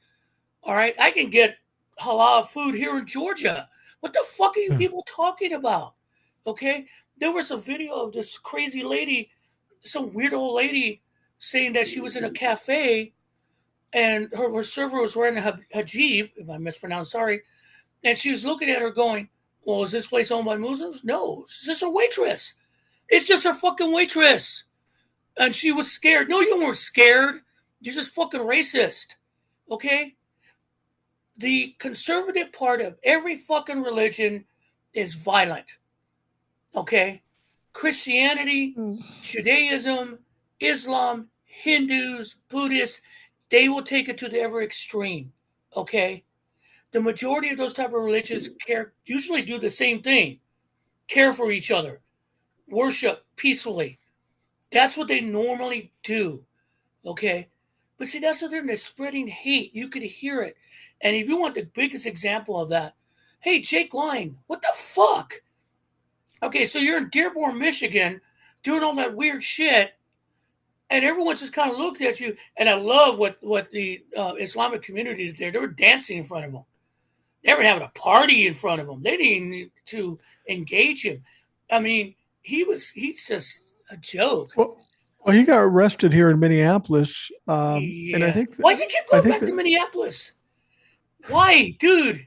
All right, I can get halal food here in Georgia. What the fuck are you Yeah. people talking about? Okay, there was a video of this crazy lady, some weird old lady, saying that she was in a cafe and her server was wearing a hijab, if I mispronounced, sorry, and she was looking at her going, well, is this place owned by Muslims? No, it's just a waitress. It's just her fucking waitress. And she was scared. No, you weren't scared. You're just fucking racist. Okay? The conservative part of every fucking religion is violent. Okay? Christianity, Judaism, Islam, Hindus, Buddhists, they will take it to the ever extreme. Okay? The majority of those type of religions usually do the same thing. Care for each other, worship peacefully. That's what they normally do. Okay? But see, that's what they're spreading hate. You could hear it. And if you want the biggest example of that, hey, Jake Lying, what the fuck? Okay, so you're in Dearborn, Michigan, doing all that weird shit, and everyone's just kind of looking at you. And I love what the Islamic community did there. They were dancing in front of him. They were having a party in front of him. They didn't need to engage him. I mean, he's just a joke. Well, he got arrested here in Minneapolis, and Yeah. Why does he keep I going think back to that Minneapolis? Why, dude?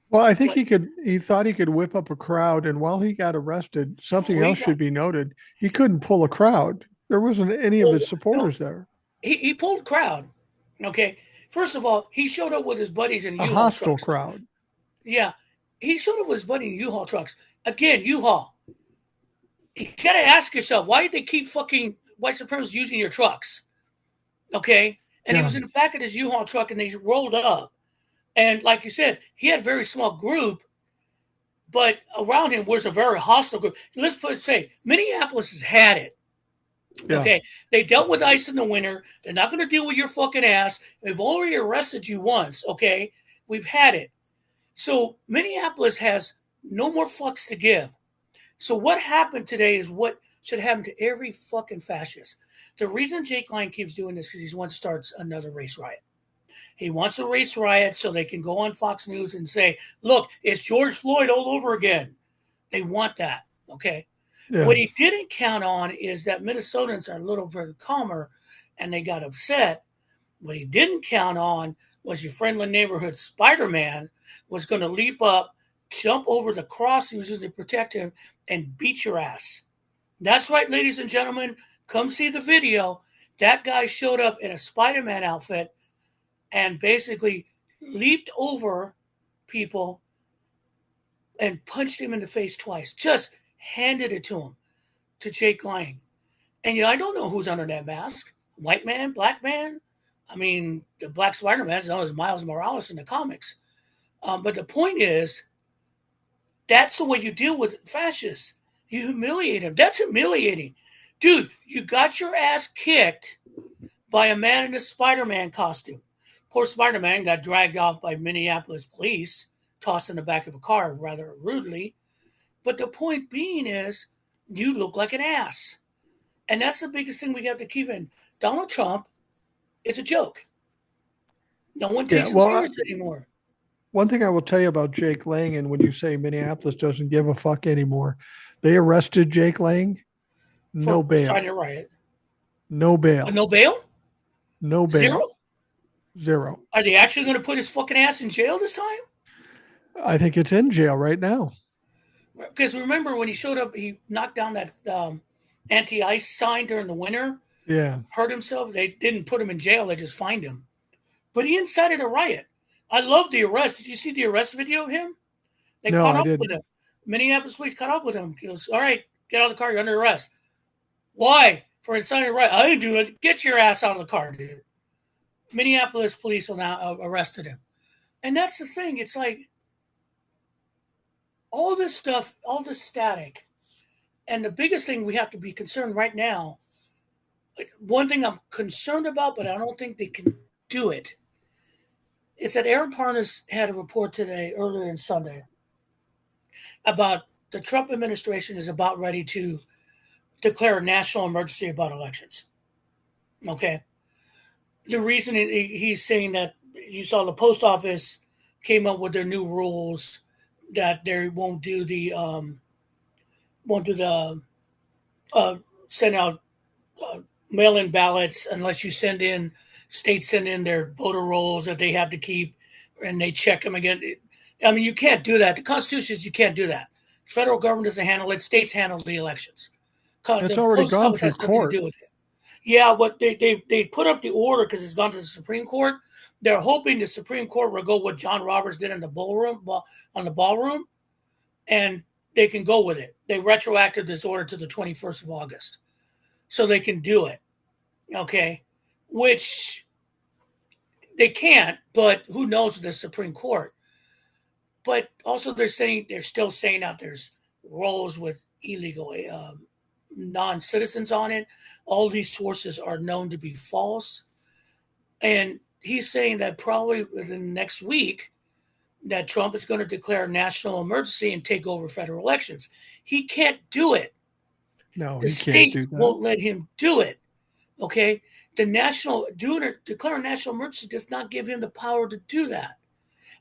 well, I think What? he thought he could whip up a crowd, and while he got arrested, something Oh, he else got should be noted. He couldn't pull a crowd. There wasn't any of well, his no. supporters there. He pulled crowd. Okay. First of all, he showed up with his buddies in A U-Haul hostile trucks. crowd. Yeah. He showed up with his buddy in U-Haul trucks. Again, U-Haul. You gotta ask yourself, why did they keep fucking white supremacists using your trucks? Okay. And he Yeah. was in the back of his U-Haul truck and they rolled up. And like you said, he had a very small group, but around him was a very hostile group. Let's say Minneapolis has had it. Yeah. Okay, they dealt with ICE in the winter. They're not going to deal with your fucking ass. They've already arrested you once. Okay, we've had it. So Minneapolis has no more fucks to give. So what happened today is what should happen to every fucking fascist. The reason Jake Lyne keeps doing this is because he wants to start another race riot. He wants a race riot so they can go on Fox News and say, "Look, it's George Floyd all over again." They want that. Okay. Yeah. What he didn't count on is that Minnesotans are a little bit calmer and they got upset. What he didn't count on was your friendly neighborhood Spider Man was going to leap up, jump over the cross he was using to protect him, and beat your ass. That's right, ladies and gentlemen. Come see the video. That guy showed up in a Spider Man outfit and basically leaped over people and punched him in the face twice. Just handed it to him, to Jake Lying. And I don't know who's under that mask. White man, black man. I mean, the Black Spider-Man is known as Miles Morales in the comics. But the point is, that's the way you deal with fascists. You humiliate them. That's humiliating. Dude, you got your ass kicked by a man in a Spider-Man costume. Poor Spider-Man got dragged off by Minneapolis police, tossed in the back of a car rather rudely. But the point being is, you look like an ass. And that's the biggest thing we have to keep in. Donald Trump is a joke. No one Yeah. takes him Well, serious anymore. one thing I will tell you about Jake Lang, and when you say Minneapolis doesn't give a fuck anymore, they arrested Jake Lang. No For bail. starting a riot. No bail. No bail? No bail. Zero? Zero. Are they actually going to put his fucking ass in jail this time? I think it's in jail right now. Because remember when he showed up, he knocked down that anti-ice sign during the winter, Yeah. hurt himself. They didn't put him in jail. They just fined him. But he incited a riot. I love the arrest. Did you see the arrest video of him? They No, caught I up with didn't. him. Minneapolis police caught up with him. He goes, "All right, get out of the car. You're under arrest." Why? For inciting a riot. I didn't do it. Get your ass out of the car, dude. Minneapolis police will now arrested him. And that's the thing. It's like all this stuff, all this static. And the biggest thing we have to be concerned right now, like one thing I'm concerned about, but I don't think they can do it, is that Aaron Parnas had a report today, earlier in Sunday, about the Trump administration is about ready to declare a national emergency about elections. Okay. The reason he's saying that, you saw the post office came up with their new rules that they won't do the send out mail-in ballots unless you states send in their voter rolls that they have to keep, and they check them again. I mean, you can't do that. The Constitution says you can't do that. The federal government doesn't handle it. States handle the elections. It's The already post gone office through has nothing to court. do with it. Yeah, but they put up the order because it's gone to the Supreme Court. They're hoping the Supreme Court will go what John Roberts did in the ballroom, and they can go with it. They retroacted this order to the 21st of August, so they can do it. Okay, which they can't, but who knows with the Supreme Court? But also, they're still saying that there's rolls with illegal non-citizens on it. All these sources are known to be false. And he's saying that probably within the next week that Trump is going to declare a national emergency and take over federal elections. He can't do it. No, The he can't states do that. won't let him do it. Okay, the national doing it declare a national emergency does not give him the power to do that.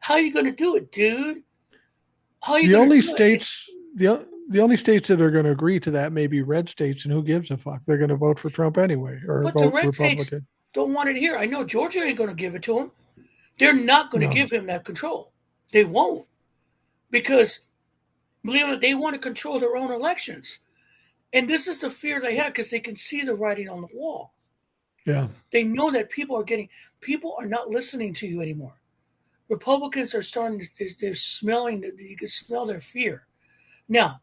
How are you going to do it, dude? How are you The going to only do it? It's states the only states that are going to agree to that may be red states, and who gives a fuck? They're going to vote for Trump anyway, or but the vote red states Republican. don't want it here. I know Georgia ain't going to give it to him. They're not going to No, give him that control. They won't because believe it, they want to control their own elections. And this is the fear they have because they can see the writing on the wall. yeah, They know that people are not listening to you anymore. Republicans are starting to, they're smelling, you can smell their fear. Now,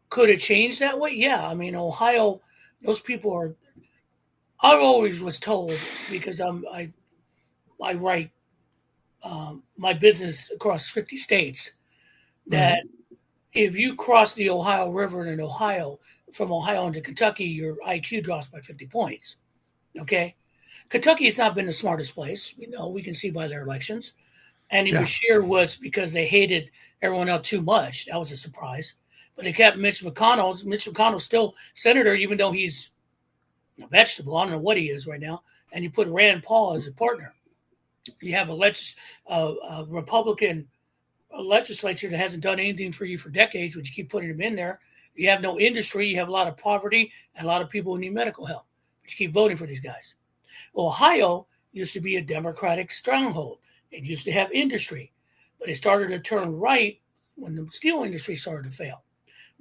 could it change that way? Yeah. I mean, Ohio, those people are, I always was told because I write my business across 50 states right, that if you cross the Ohio River in Ohio, from Ohio into Kentucky, your IQ drops by 50 points. Okay. Kentucky has not been the smartest place. We know, we can see by their elections. Andy yeah, Bashir was because they hated everyone else too much. That was a surprise. But they kept Mitch McConnell. Mitch McConnell's still senator, even though he's a vegetable. I don't know what he is right now. And you put Rand Paul as a partner. You have a Republican legislature that hasn't done anything for you for decades, but you keep putting them in there. You have no industry. You have a lot of poverty and a lot of people who need medical help. But you keep voting for these guys. Ohio used to be a Democratic stronghold. It used to have industry, but it started to turn right when the steel industry started to fail.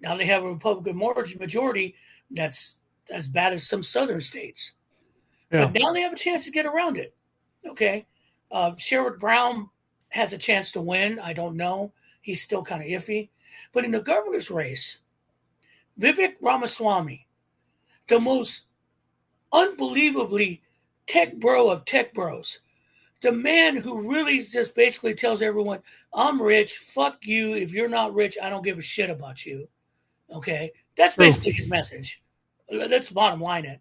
Now they have a Republican majority that's as bad as some southern states. yeah, But now they have a chance to get around it. Okay. Sherrod Brown has a chance to win. I don't know. He's still kind of iffy. But in the governor's race, Vivek Ramaswamy, the most unbelievably tech bro of tech bros, the man who really just basically tells everyone, I'm rich, fuck you. If you're not rich, I don't give a shit about you. Okay. That's true. basically his message. That's the bottom line. It.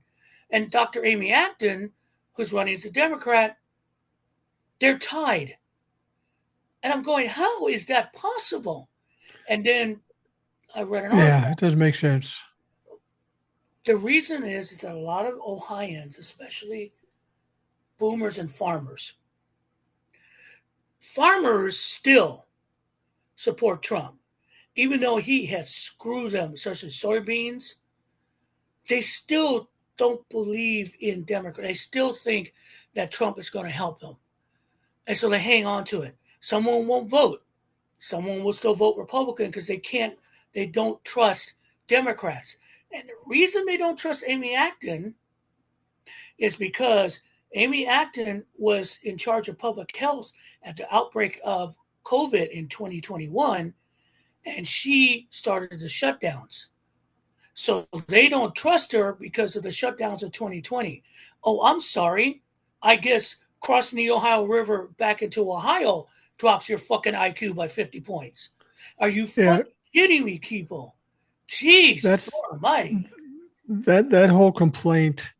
And Dr. Amy Acton, who's running as a Democrat, they're tied. And I'm going, how is that possible? And then I read an Yeah, article. it does make sense. The reason is that a lot of Ohioans, especially boomers and farmers still support Trump. Even though he has screwed them, especially soybeans, they still don't believe in Democrats. They still think that Trump is going to help them. And so they hang on to it. Someone won't vote. Someone will still vote Republican because they don't trust Democrats. And the reason they don't trust Amy Acton is because Amy Acton was in charge of public health at the outbreak of COVID in 2021, and she started the shutdowns. So they don't trust her because of the shutdowns of 2020. Oh, I'm sorry. I guess crossing the Ohio River back into Ohio drops your fucking IQ by 50 points. Are you Yeah, fucking kidding me, people? Jesus that's almighty. that whole complaint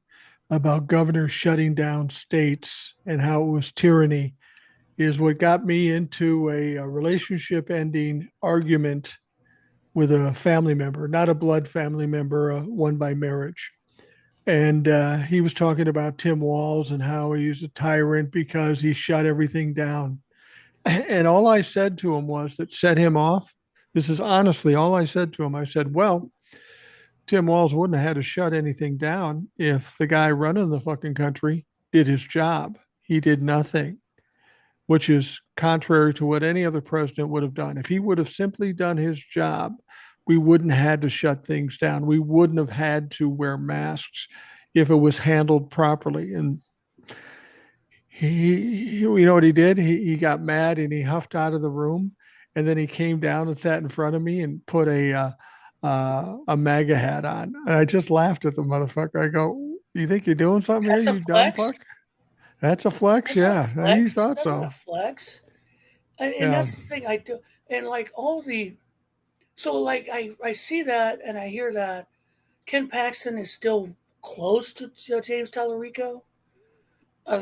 about governors shutting down states and how it was tyranny is what got me into a relationship ending argument with a family member, not a blood family member, one by marriage. And he was talking about Tim Walz and how he was a tyrant because he shut everything down. And all I said to him was that set him off. This is honestly all I said to him. I said, well, Tim Walz wouldn't have had to shut anything down if the guy running the fucking country did his job. He did nothing, which is contrary to what any other president would have done. If he would have simply done his job, we wouldn't have had to shut things down. We wouldn't have had to wear masks if it was handled properly. And you know what he did? He got mad and he huffed out of the room, and then he came down and sat in front of me and put a MAGA hat on. And I just laughed at the motherfucker. I go, "You think you're doing something here, That's a you dumb flex. fuck?" That's a flex, That's not a yeah. He flex. thought That's not a so. flex. And Yeah, that's the thing I do. And like all the, so like I see that and I hear that Ken Paxton is still close to James Tallarico.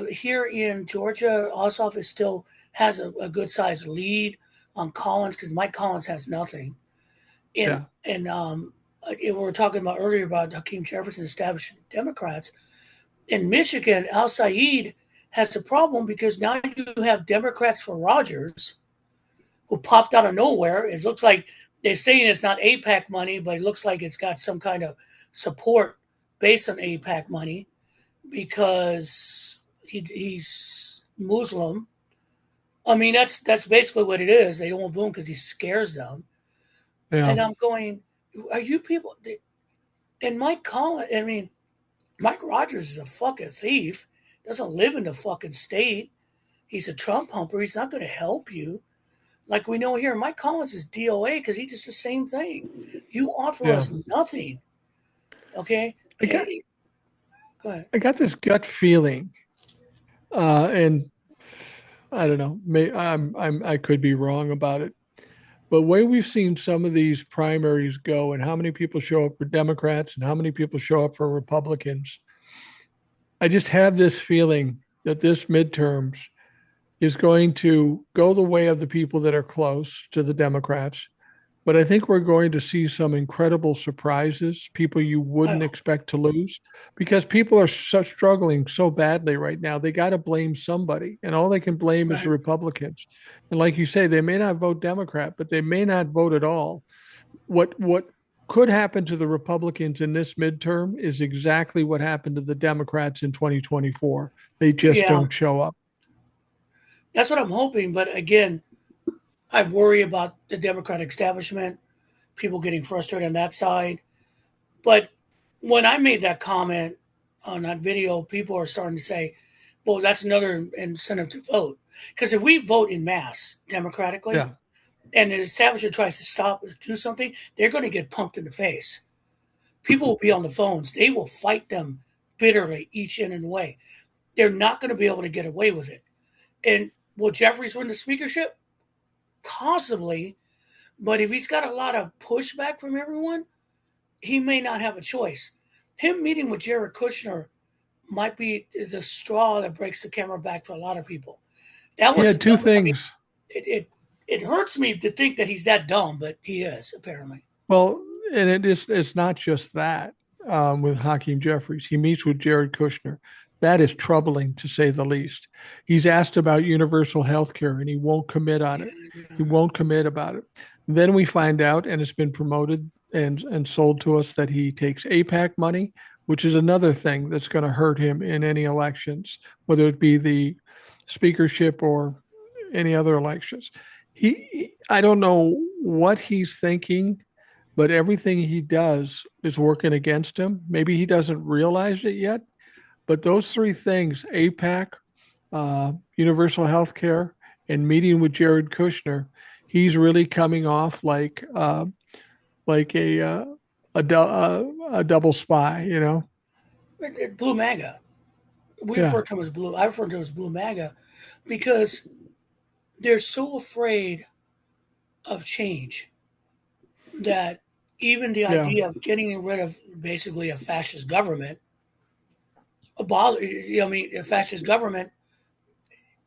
Here in Georgia, Ossoff is still has a good sized lead on Collins because Mike Collins has nothing. And Yeah. we were talking about earlier about Hakeem Jefferson establishing Democrats in Michigan. Al Said has a problem because now you have Democrats for Rogers who popped out of nowhere. It looks like they're saying it's not APAC money, but it looks like it's got some kind of support based on APAC money because he's Muslim. I mean, that's basically what it is. They don't want Boone because he scares them. Yeah. And I'm going, are you people? And Mike Collins, I mean, Mike Rogers is a fucking thief. Doesn't live in the fucking state. He's a Trump humper. He's not going to help you. Like we know here, Mike Collins is DOA because he does the same thing. You offer Yeah. us nothing, okay? I got Go ahead. I got this gut feeling, and I don't know. I could be wrong about it, but way we've seen some of these primaries go, and how many people show up for Democrats and how many people show up for Republicans, I just have this feeling that this midterms is going to go the way of the people that are close to the Democrats. But I think we're going to see some incredible surprises, people you wouldn't Oh, expect to lose, because people are struggling so badly right now. They got to blame somebody, and all they can blame is the right. Republicans. And like you say, they may not vote Democrat, but they may not vote at all. What could happen to the Republicans in this midterm is exactly what happened to the Democrats in 2024. They just Yeah, don't show up. that's what I'm hoping. But again, I worry about the Democratic establishment, people getting frustrated on that side. But when I made that comment on that video, people are starting to say, well, that's another incentive to vote. Because if we vote in mass democratically Yeah, and the establishment tries to stop or do something, they're going to get pumped in the face. People will be on the phones. They will fight them bitterly each in and way. They're not going to be able to get away with it. And will Jeffries win the speakership? Possibly. But if he's got a lot of pushback from everyone, he may not have a choice. Him meeting with Jared Kushner might be the straw that breaks the camera back for a lot of people. That he was the had two dumb. I mean, things. it, it it hurts me to think that he's that dumb, but he is apparently. Well, and it's not just that with Hakeem Jeffries. He meets with Jared Kushner. That is troubling to say the least. He's asked about universal health care and he won't commit on Yeah, it. He yeah, won't commit about it. Then we find out, and it's been promoted and sold to us that he takes APAC money, which is another thing that's going to hurt him in any elections, whether it be the speakership or any other elections. I don't know what he's thinking, but everything he does is working against him. Maybe he doesn't realize it yet, but those three things, APAC, universal health care, and meeting with Jared Kushner, he's really coming off like a double spy, you know? Blue MAGA. We Yeah, refer to him as blue. I refer to him as blue MAGA because they're so afraid of change that even the yeah, idea of getting rid of basically a fascist government, I mean, a fascist government,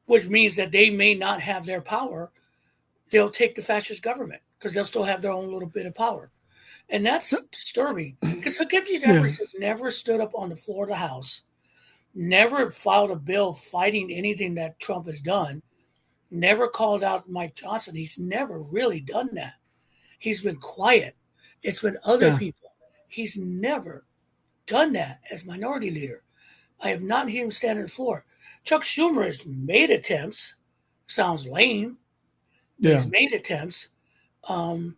which means that they may not have their power, they'll take the fascist government because they'll still have their own little bit of power. And that's disturbing because Hakeem yeah, Jeffries has never stood up on the floor of the House, never filed a bill fighting anything that Trump has done, never called out Mike Johnson. He's never really done that. He's been quiet. It's been other yeah, people. He's never done that as minority leader. I have not heard him stand on the floor. Chuck Schumer has made attempts. Sounds lame, but yeah. he's made attempts. Um,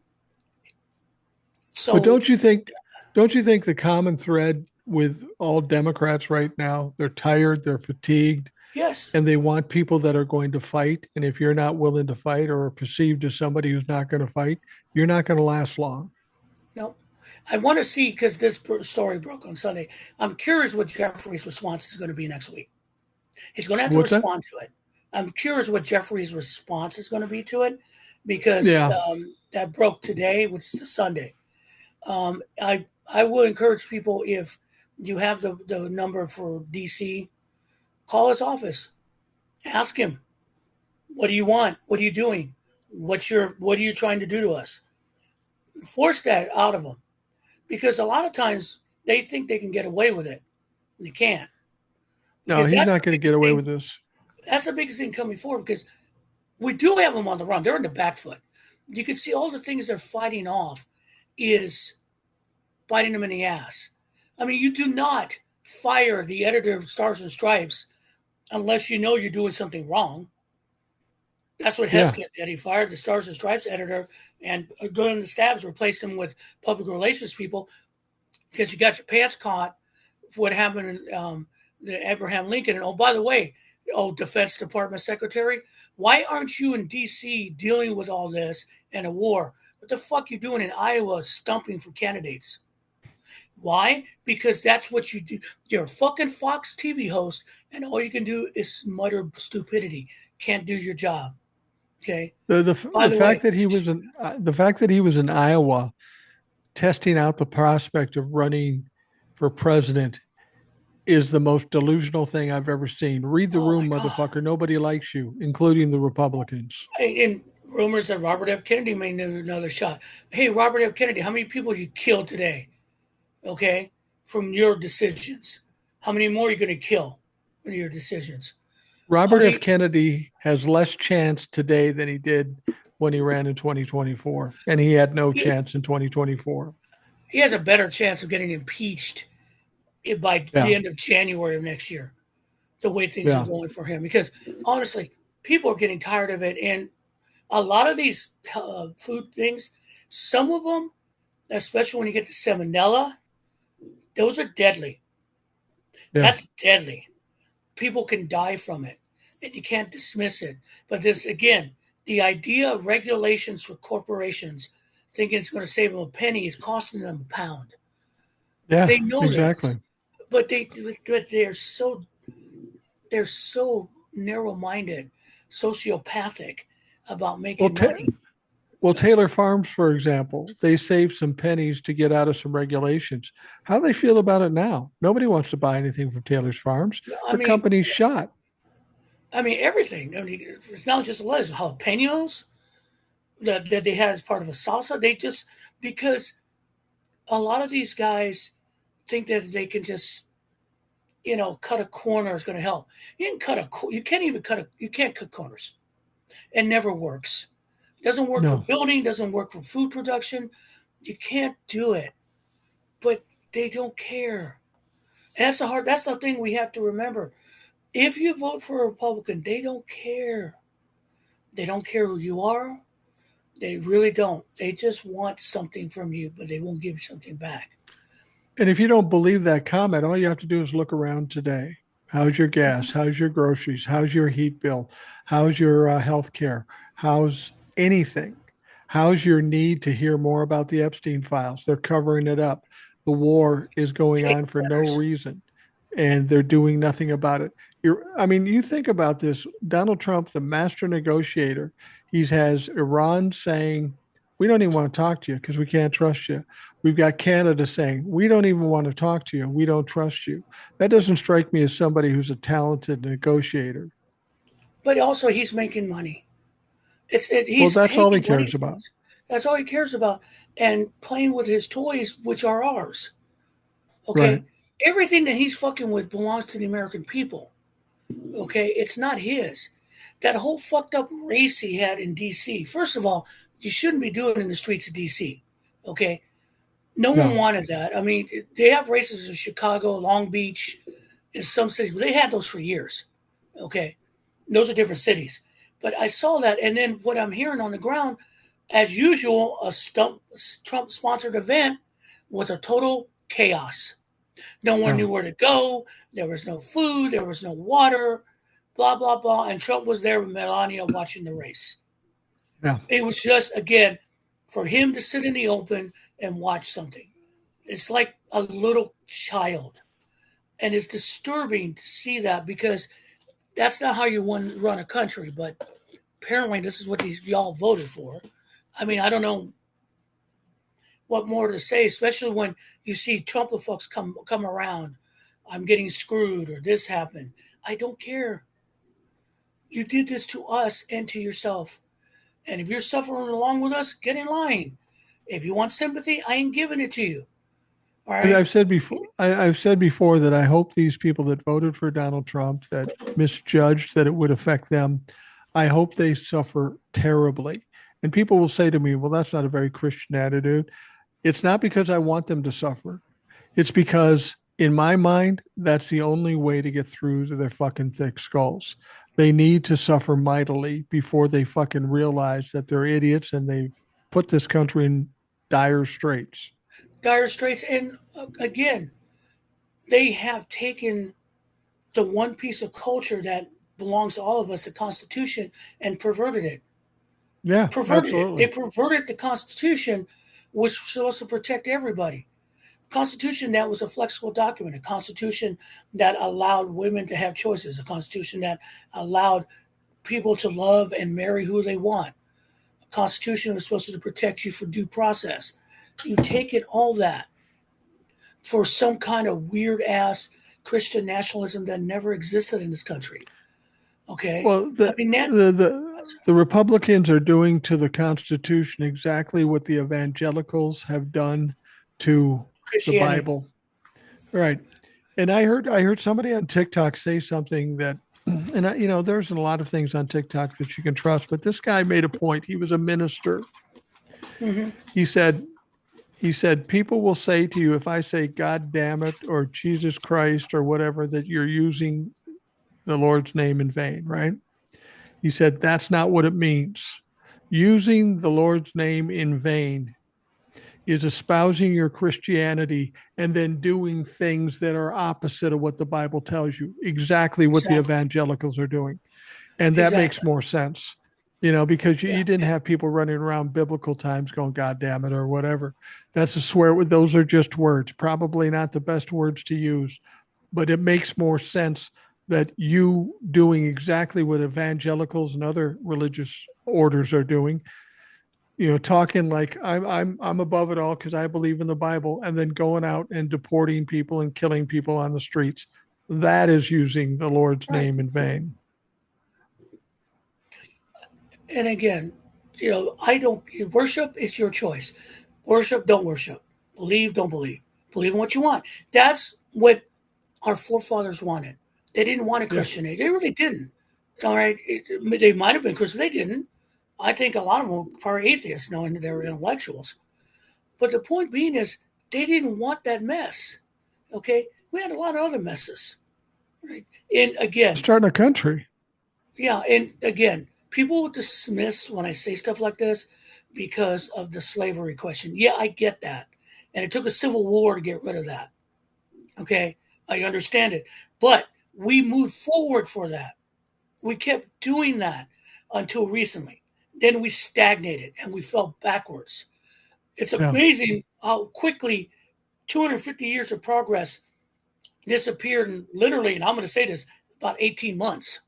But so don't you think the common thread with all Democrats right now, they're tired, they're fatigued, yes, and they want people that are going to fight. And if you're not willing to fight or are perceived as somebody who's not going to fight, you're not going to last long. no. I want to see because this story broke on Sunday. I'm curious what Jeffrey's response is going to be next week. He's going to have to What's that? respond to it. I'm curious what Jeffrey's response is going to be to it because Yeah, that broke today, which is a Sunday. I will encourage people if you have the number for DC Call his office. Ask him, what do you want? What are you doing? What are you trying to do to us? Force that out of them. Because a lot of times they think they can get away with it. They can't. No, Because he's not going to get away with this. that's the biggest thing coming forward because we do have them on the run. They're in the back foot. You can see all the things they're fighting off is biting them in the ass. I mean, you do not fire the editor of Stars and Stripes unless you know you're doing something wrong. That's what Yeah. Hesketh did. He fired the Stars and Stripes editor and going the stabs, replaced him with public relations people because you got your pants caught for what happened in the Abraham Lincoln. And oh, by the way, oh, Defense Department Secretary, why aren't you in D.C. dealing with all this and a war? What the fuck you doing in Iowa stumping for candidates? Why? Because that's what you do. You're a fucking Fox TV host, and all you can do is mutter stupidity. Can't do your job. Okay. By The the way, fact that he was in Iowa testing out the prospect of running for president is the most delusional thing I've ever seen. Read the oh my room, god. motherfucker. Nobody likes you, including the Republicans. And rumors that Robert F. Kennedy may do another shot. Hey, Robert F. Kennedy, how many people you killed today? Okay, from your decisions. How many more are you going to kill from your decisions? How Robert F. many? Kennedy has less chance today than he did when he ran in 2024, and he had no He, chance in 2024. he has a better chance of getting impeached by the Yeah, end of January of next year. The way things are yeah. going for him, because honestly, people are getting tired of it, and a lot of these food things, some of them, especially when you get to salmonella, those are deadly. Yeah. That's deadly. People can die from it, and you can't dismiss it. But this again, the idea of regulations for corporations thinking it's going to save them a penny is costing them a pound. Yeah, They know this, exactly. but they're so narrow-minded, sociopathic about Well, making money. Taylor Farms, for example, they saved some pennies to get out of some regulations. How do they feel about it now? Nobody wants to buy anything from Taylor's Farms. I Their mean, company's shot. I mean everything. I mean, it's not just lettuce, jalapenos that they had as part of a salsa. They just because a lot of these guys think that they can just cut a corner is going to help. You can cut a you can't even you can't cut corners. It never works. Doesn't work for No. building. Doesn't work for food production. You can't do it. But they don't care. And that's the thing we have to remember. If you vote for a Republican, they don't care. They don't care who you are. They really don't. They just want something from you, but they won't give you something back. And if you don't believe that comment, all you have to do is look around today. How's your gas? How's your groceries? How's your heat bill? How's your health care? How's anything? How's your need to hear more about the Epstein files? They're covering it up. The war is going It on for no matters. reason, and they're doing nothing about it. I mean, you think about this. Donald Trump, the master negotiator, he has Iran saying, we don't even want to talk to you because we can't trust you. We've got Canada saying, we don't even want to talk to you. We don't trust you. That doesn't strike me as somebody who's a talented negotiator. But also, he's making money. Well, He's that's all he taking money cares from about. us. That's all he cares about, and playing with his toys, which are ours. Right. Okay, everything that he's fucking with belongs to the American people. Okay, it's not his. That whole fucked up race he had in D.C. First of all, you shouldn't be doing it in the streets of D.C. Okay, no one No. wanted that. I mean, they have races in Chicago, Long Beach, in some cities, but they had those for years. Okay, those are different cities. But I saw that, and then what I'm hearing on the ground, as usual, a Trump-sponsored event was a total chaos. No one knew No. where to go. There was no food. There was no water. Blah blah blah. And Trump was there with Melania watching the race. Yeah. It was just again for him to sit in the open and watch something. It's like a little child, and it's disturbing to see that because that's not how you run a country. But apparently, this is what y'all voted for. I mean, I don't know what more to say, especially when you see Trump folks come around. I'm getting screwed, or this happened. I don't care. You did this to us and to yourself. And if you're suffering along with us, get in line. If you want sympathy, I ain't giving it to you. All right? I've said before. I've said before that I hope these people that voted for Donald Trump that misjudged that it would affect them. I hope they suffer terribly. And people will say to me, "Well, that's not a very Christian attitude." It's not because I want them to suffer. It's because in my mind, that's the only way to get through to their fucking thick skulls. They need to suffer mightily before they fucking realize that they're idiots and they've put this country in dire straits. Dire straits. And again, they have taken the one piece of culture that belongs to all of us, the Constitution, and perverted it. Yeah, Perverted it. They absolutely. perverted the Constitution, which was supposed to protect everybody. Constitution that was a flexible document, a constitution that allowed women to have choices, a constitution that allowed people to love and marry who they want, a constitution that was supposed to protect you for due process. You've taken all that for some kind of weird ass Christian nationalism that never existed in this country. Okay, Well, I mean that the Republicans are doing to the Constitution exactly what the evangelicals have done to the Christianity. Bible. Right. And I heard somebody on TikTok say something that, and there's a lot of things on TikTok that you can trust, but this guy made a point. He was a minister. Mm-hmm. He said he said people will say to you if I say God damn it or Jesus Christ or whatever that you're using the Lord's name in vain, right? He said that's not what it means. Using the Lord's name in vain is espousing your Christianity and then doing things that are opposite of what the Bible tells you, exactly what the Exactly. evangelicals are doing. And that makes Exactly. more sense, because you, Yeah. you didn't have people running around biblical times going, God damn it, or whatever. That's a swear word. Those are just words, probably not the best words to use, but it makes more sense that you doing exactly what evangelicals and other religious orders are doing, talking like I'm above it all because I believe in the Bible, and then going out and deporting people and killing people on the streets. That is using the Lord's Right. name in vain. And again, I don't worship is your choice. Worship, don't worship. Believe, don't believe. Believe in what you want. That's what our forefathers wanted. They didn't want a Yeah. Christian age. They really didn't. All right. They might have been Christian. They didn't. I think a lot of them were probably atheists, knowing that they were intellectuals. But the point being is, they didn't want that mess. Okay. We had a lot of other messes. Right. And again, Starting a country. yeah, and again, people dismiss when I say stuff like this because of the slavery question. Yeah, I get that. And it took a civil war to get rid of that. Okay, I understand it. But we moved forward for that. We kept doing that until recently. Then we stagnated and we fell backwards. It's Yeah. amazing how quickly 250 years of progress disappeared in literally, and I'm going to say this, about 18 months.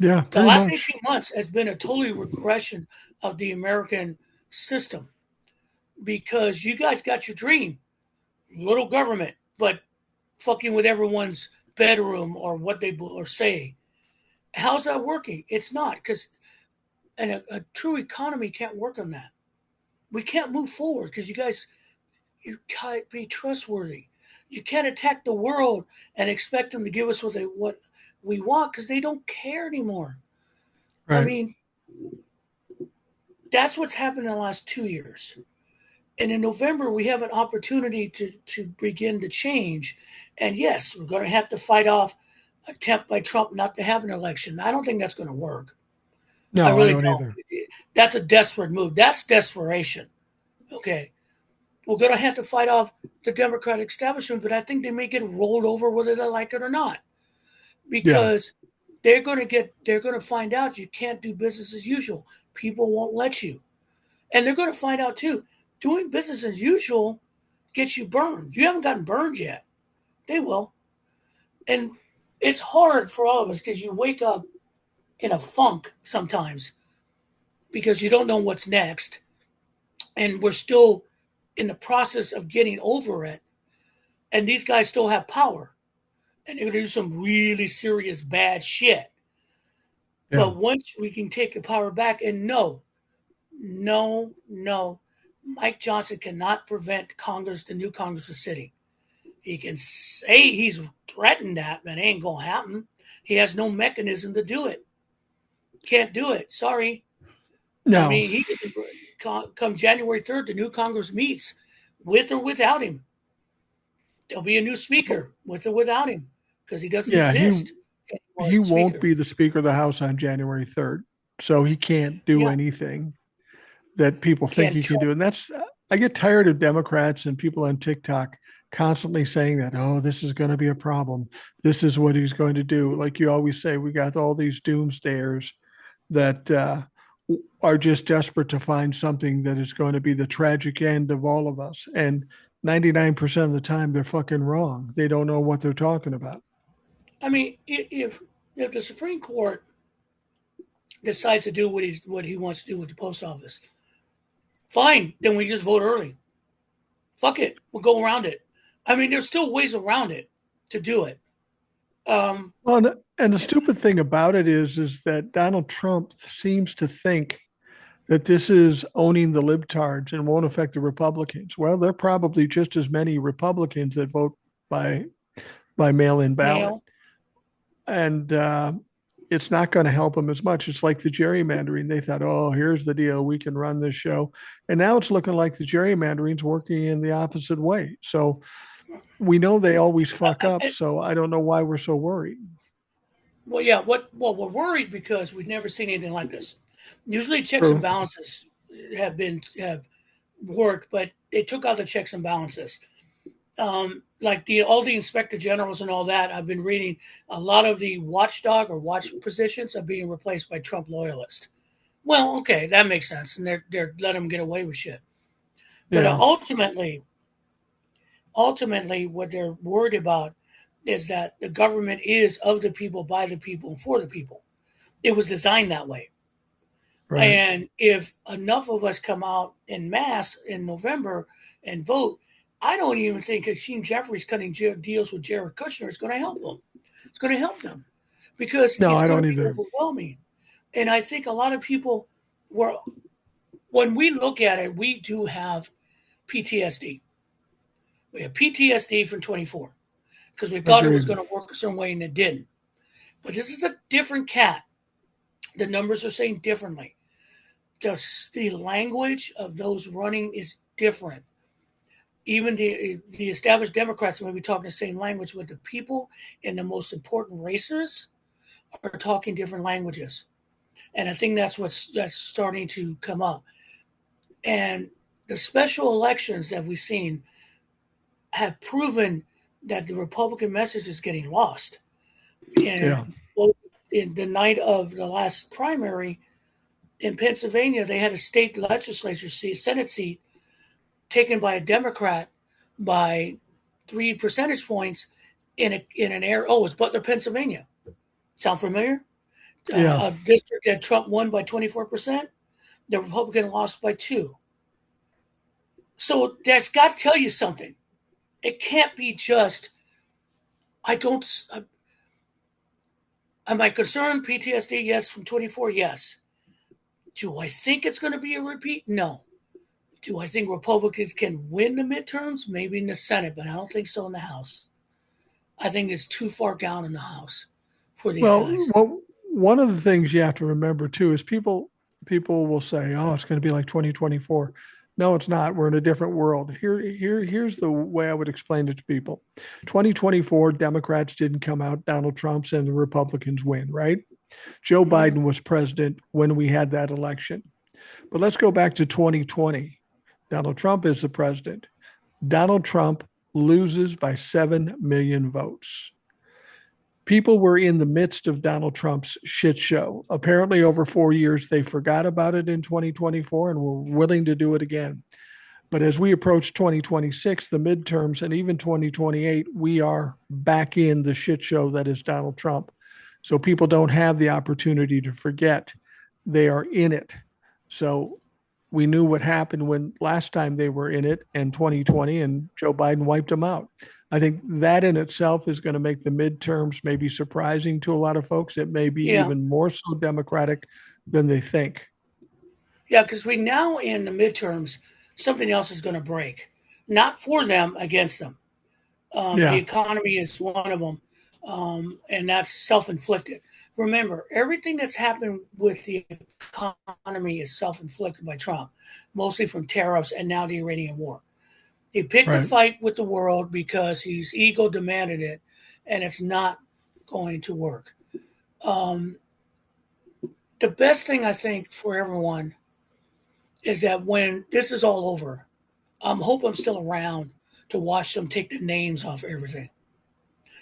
Yeah, The pretty last much. 18 months has been a totally regression of the American system because you guys got your dream, little government, but fucking with everyone's bedroom or what they or say. How's that working? It's not because a true economy can't work on that. We can't move forward because you can't be trustworthy. You can't attack the world and expect them to give us what we want because they don't care anymore. I Right. mean, that's what's happened in the last 2 years. And in November, we have an opportunity to begin to change. And yes, we're going to have to fight off attempt by Trump not to have an election. I don't think that's going to work. I No, I really don't don't. either. That's a desperate move. That's desperation. Okay. We're going to have to fight off the Democratic establishment, but I think they may get rolled over whether they like it or not Yeah. because they're going to find out you can't do business as usual. People won't let you. And they're going to find out too, doing business as usual gets you burned. You haven't gotten burned yet. They will. And it's hard for all of us because you wake up in a funk sometimes because you don't know what's next. And we're still in the process of getting over it. And these guys still have power. and they're going to do some really serious bad shit. Yeah. But once we can take the power back, and no, no, no, Mike Johnson cannot prevent Congress, the new Congress, from sitting. He can say he's threatened that, but it ain't going to happen. He has no mechanism to do it. Can't do it. Sorry. I No. mean, he doesn't come January 3rd, the new Congress meets with or without him. There'll be a new speaker with or without him because he doesn't Yeah, exist anymore he as won't speaker. be the Speaker of the House on January 3rd. So he can't do Yeah, anything that people think can't he can Trump. do. And that's, I get tired of Democrats and people on TikTok constantly saying that, oh, this is going to be a problem. This is what he's going to do. Like you always say, we got all these doomsdayers that are just desperate to find something that is going to be the tragic end of all of us. And 99% of the time, they're fucking wrong. They don't know what they're talking about. I mean, if the Supreme Court decides to do what he wants to do with the post office, fine. Then we just vote early. Fuck it. We'll go around it. I mean, there's still ways around it to do it. Um, Well, and the stupid thing about it is that Donald Trump seems to think that this is owning the libtards and won't affect the Republicans. Well, there are probably just as many Republicans that vote by mail-in ballot, Mail. and it's not going to help them as much. It's like the gerrymandering. They thought, oh, here's the deal, we can run this show, and now it's looking like the gerrymandering's working in the opposite way. So we know they always fuck up. So I don't know why we're so worried. Well, yeah. Well, we're worried because we've never seen anything like this. Usually, checks and True. balances have worked, but they took out the checks and balances. Like all the inspector generals and all that. I've been reading a lot of the watchdog or watch positions are being replaced by Trump loyalists. Well, okay, that makes sense, and they're letting them get away with shit. But Yeah. ultimately, what they're worried about is that the government is of the people, by the people, and for the people. It was designed that way. Right. And if enough of us come out in mass in November and vote, I don't even think Hakeem Jeffries cutting deals with Jared Kushner is going to help them. It's going to help them because No, it's I going don't to be either. overwhelming. And I think a lot of people were, when we look at it, we do have PTSD. We have PTSD from 24 because we thought it was Agreed. going to work a certain way and it didn't. But this is a different cat. The numbers are saying differently. The language of those running is different. Even the established Democrats may be talking the same language, but the people in the most important races are talking different languages. And I think that's starting to come up. And the special elections that we've seen have proven that the Republican message is getting lost. Yeah. And in the night of the last primary in Pennsylvania, they had a state legislature seat, Senate seat, taken by a Democrat by 3 percentage points in an area. Oh, it's Butler, Pennsylvania. Sound familiar? Yeah. A district that Trump won by 24%. The Republican lost by 2. So that's got to tell you something. It can't be just. I don't. Am I concerned? PTSD? Yes. From 24? Yes. Do I think it's going to be a repeat? No. Do I think Republicans can win the midterms? Maybe in the Senate, but I don't think so in the House. I think it's too far down in the House for these guys. Well, one of the things you have to remember too is people will say, "Oh, it's going to be like 2024." No, it's not. We're in a different world. Here's the way I would explain it to people. 2024, Democrats didn't come out, Donald Trump's and the Republicans win, right? Joe Mm-hmm. Biden was president when we had that election. But let's go back to 2020. Donald Trump is the president. Donald Trump loses by 7 million votes. People were in the midst of Donald Trump's shit show. Apparently, over 4 years, they forgot about it in 2024 and were willing to do it again. But as we approach 2026, the midterms, and even 2028, we are back in the shit show that is Donald Trump. So people don't have the opportunity to forget they are in it. So we knew what happened when last time they were in it in 2020 and Joe Biden wiped them out. I think that in itself is going to make the midterms maybe surprising to a lot of folks. It may be Yeah, even more so Democratic than they think. yeah, because we now in the midterms, something else is going to break, not for them, against them. The Yeah, economy is one of them, and that's self-inflicted. Remember, everything that's happened with the economy is self-inflicted by Trump, mostly from tariffs and now the Iranian war. He picked a right. fight with the world because his ego demanded it, and it's not going to work. Um, the best thing I think for everyone is that when this is all over, I hope I'm still around to watch them take the names off everything.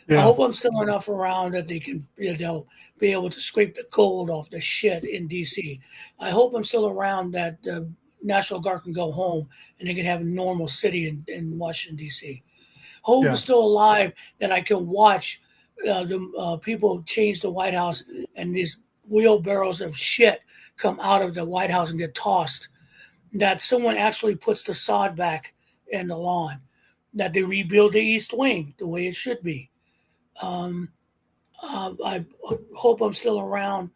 I Yeah, hope I'm still enough around that they'll be able to scrape the gold off the shit in D.C. I hope I'm still around that the National Guard can go home and they can have a normal city in Washington D.C. Hope is yeah, still alive that I can watch the people change the White House and these wheelbarrows of shit come out of the White House and get tossed. That someone actually puts the sod back in the lawn. That they rebuild the East Wing the way it should be. Um, I hope I'm still around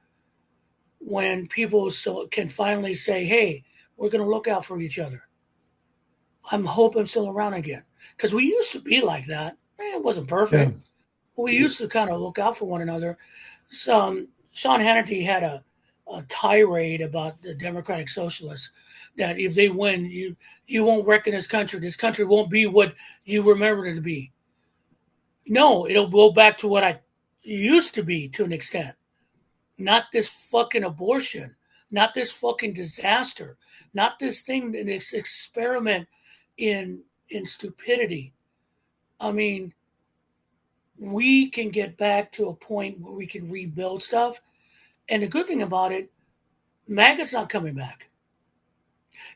when people can finally say, "Hey, we're going to look out for each other." I'm hoping I'm still around again because we used to be like that. It wasn't yeah. perfect. We used to kind of look out for one another. Some Sean Hannity had a tirade about the Democratic Socialists that if they win, you won't wreck this country. This country won't be what you remember it to be. No, it'll go back to what I used to be to an extent. Not this fucking abortion, not this fucking disaster, not this thing, this experiment in stupidity. I mean, we can get back to a point where we can rebuild stuff. And the good thing about it, MAGA's not coming back.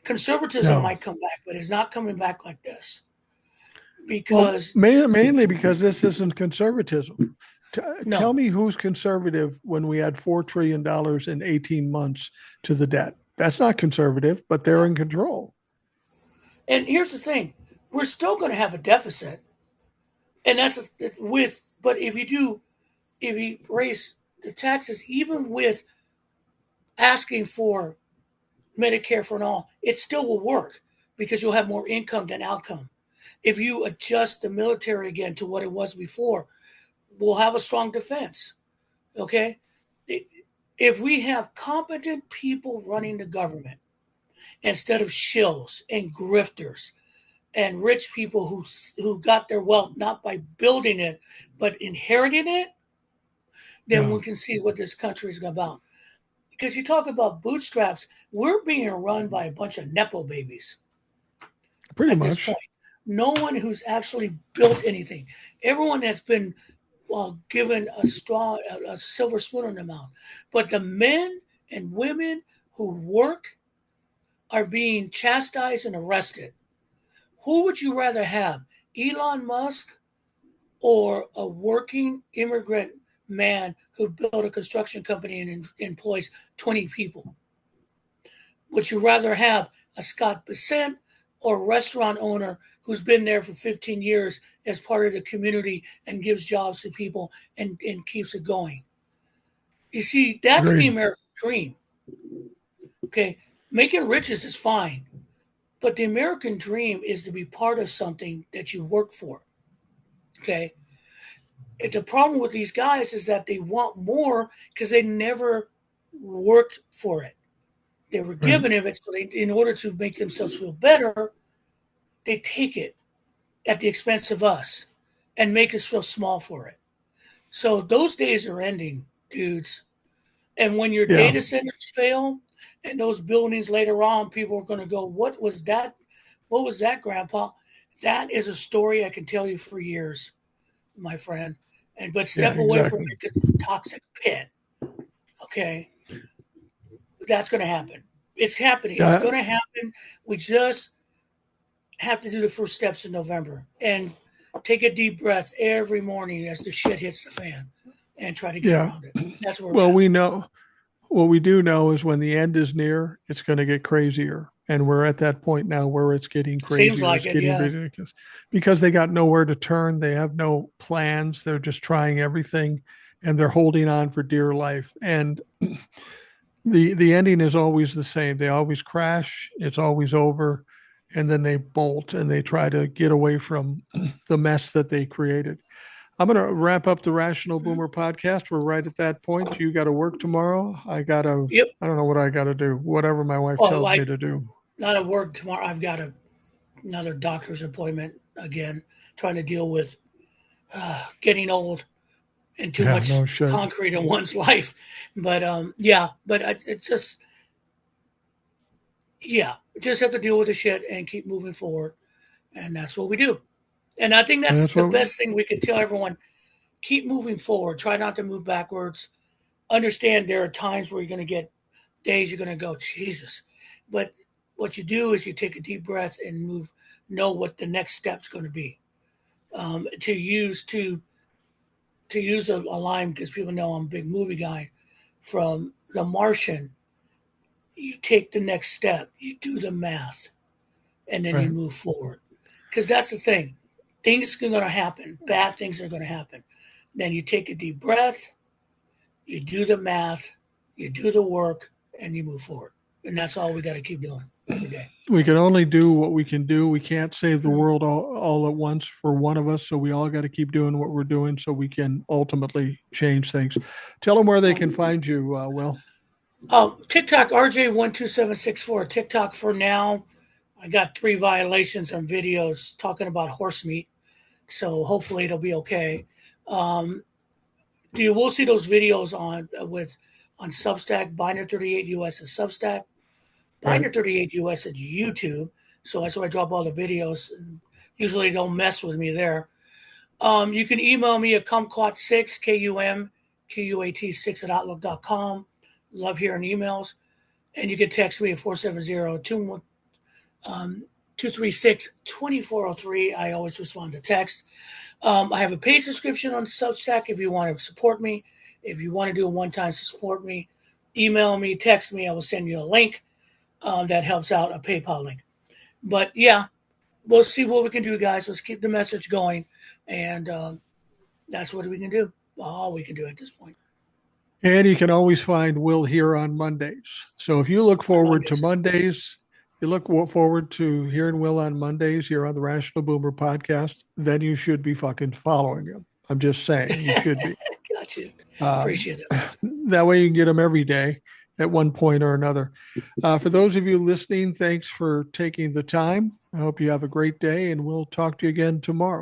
Conservatism No. might come back, but it's not coming back like this Well, because mainly because this isn't conservatism. Tell no. me who's conservative when we add $4 trillion in 18 months to the debt. That's not conservative, but they're in control. And here's the thing: we're still going to have a deficit, and that's with. But if you raise the taxes, even with asking for Medicare for an all, it still will work because you'll have more income than outcome. If you adjust the military again to what it was before, we'll have a strong defense. Okay? If we have competent people running the government instead of shills and grifters and rich people who got their wealth not by building it but inheriting it, then Yeah, we can see what this country is about. Because you talk about bootstraps, we're being run by a bunch of nepo babies pretty at this point. much. No one who's actually built anything. Everyone that's been given a silver spoon in their mouth. But the men and women who work are being chastised and arrested. Who would you rather have, Elon Musk or a working immigrant man who built a construction company and employs 20 people? Would you rather have a Scott Bissett or a restaurant owner who's been there for 15 years as part of the community and gives jobs to people and keeps it going? You see, that's the Agreed. American dream. Okay. Making riches is fine, but the American dream is to be part of something that you work for. Okay. And the problem with these guys is that they want more because they never worked for it. They were Right. given it, so in order to make themselves feel better, they take it at the expense of us and make us feel small for it. So those days are ending, dudes. And when your Yeah. data centers fail and those buildings later on, people are going to go, "What was that? What was that, Grandpa?" That is a story I can tell you for years, my friend. And but Yeah, step away from exactly. it because it's a toxic pit. Okay, that's going to happen. It's happening. It's Yeah. going to happen. We just have to do the first steps in November and take a deep breath every morning as the shit hits the fan and try to get Yeah. around it. That's where we're Well, at. we know what we do know is when the end is near, it's going to get crazier. And we're at that point now where it's getting Seems crazier. like It's it, getting yeah. ridiculous because they got nowhere to turn. They have no plans. They're just trying everything and they're holding on for dear life. And the ending is always the same. They always crash. It's always over. And then they bolt and they try to get away from the mess that they created. I'm going to wrap up the Rational Mhm. Boomer podcast. We're right at that point. You got to work tomorrow. Yep. I don't know what I got to do, whatever my wife Well, tells me like to do. not at work tomorrow. I've got another doctor's appointment again, trying to deal with getting old and too Yeah, much no shit. concrete in one's life. But yeah, but it's just yeah, just have to deal with the shit and keep moving forward, and that's what we do. And I think that's That's the what, best thing we can tell everyone: keep moving forward. Try not to move backwards. Understand there are times where you're going to get days you're going to go Jesus, but what you do is you take a deep breath and move. Know what the next step's going to be. To use a line because people know I'm a big movie guy from The Martian. You take the next step, you do the math, and then you right. move forward. Because that's the thing. Things are going to happen. Bad things are going to happen. Then you take a deep breath, you do the math, you do the work, and you move forward. And that's all we got to keep doing every day. We can only do what we can do. We can't save the Mhm. world all at once for one of us. So we all got to keep doing what we're doing so we can ultimately change things. Tell them where they can find you, Will. TikTok RJ12764. TikTok for now. I got 3 violations on videos talking about horse meat, so hopefully it'll be okay. Um, you will see those videos on Substack. Binder 38 US is Substack. Right. Binder 38 US is YouTube. So that's where I drop all the videos. Usually don't mess with me there. You can email me at kumquat6 KUMQUAT6 at outlook.com. Love hearing emails. And you can text me at 470 236 2403. I always respond to text. I have a paid subscription on Substack if you want to support me. If you want to do a one time to support me, email me, text me. I will send you a link that helps out, a PayPal link. But yeah, we'll see what we can do, guys. Let's keep the message going. And that's what we can do. All we can do at this point And you can always find Will here on Mondays. So if you look on forward to Mondays. Mondays, you look forward to hearing Will on Mondays here on the Rational Boomer podcast, then you should be fucking following him. I'm just saying you should be. Got you. Um, Appreciate it. that way you can get them every day at one point or another. For those of you listening, thanks for taking the time. I hope you have a great day and we'll talk to you again tomorrow.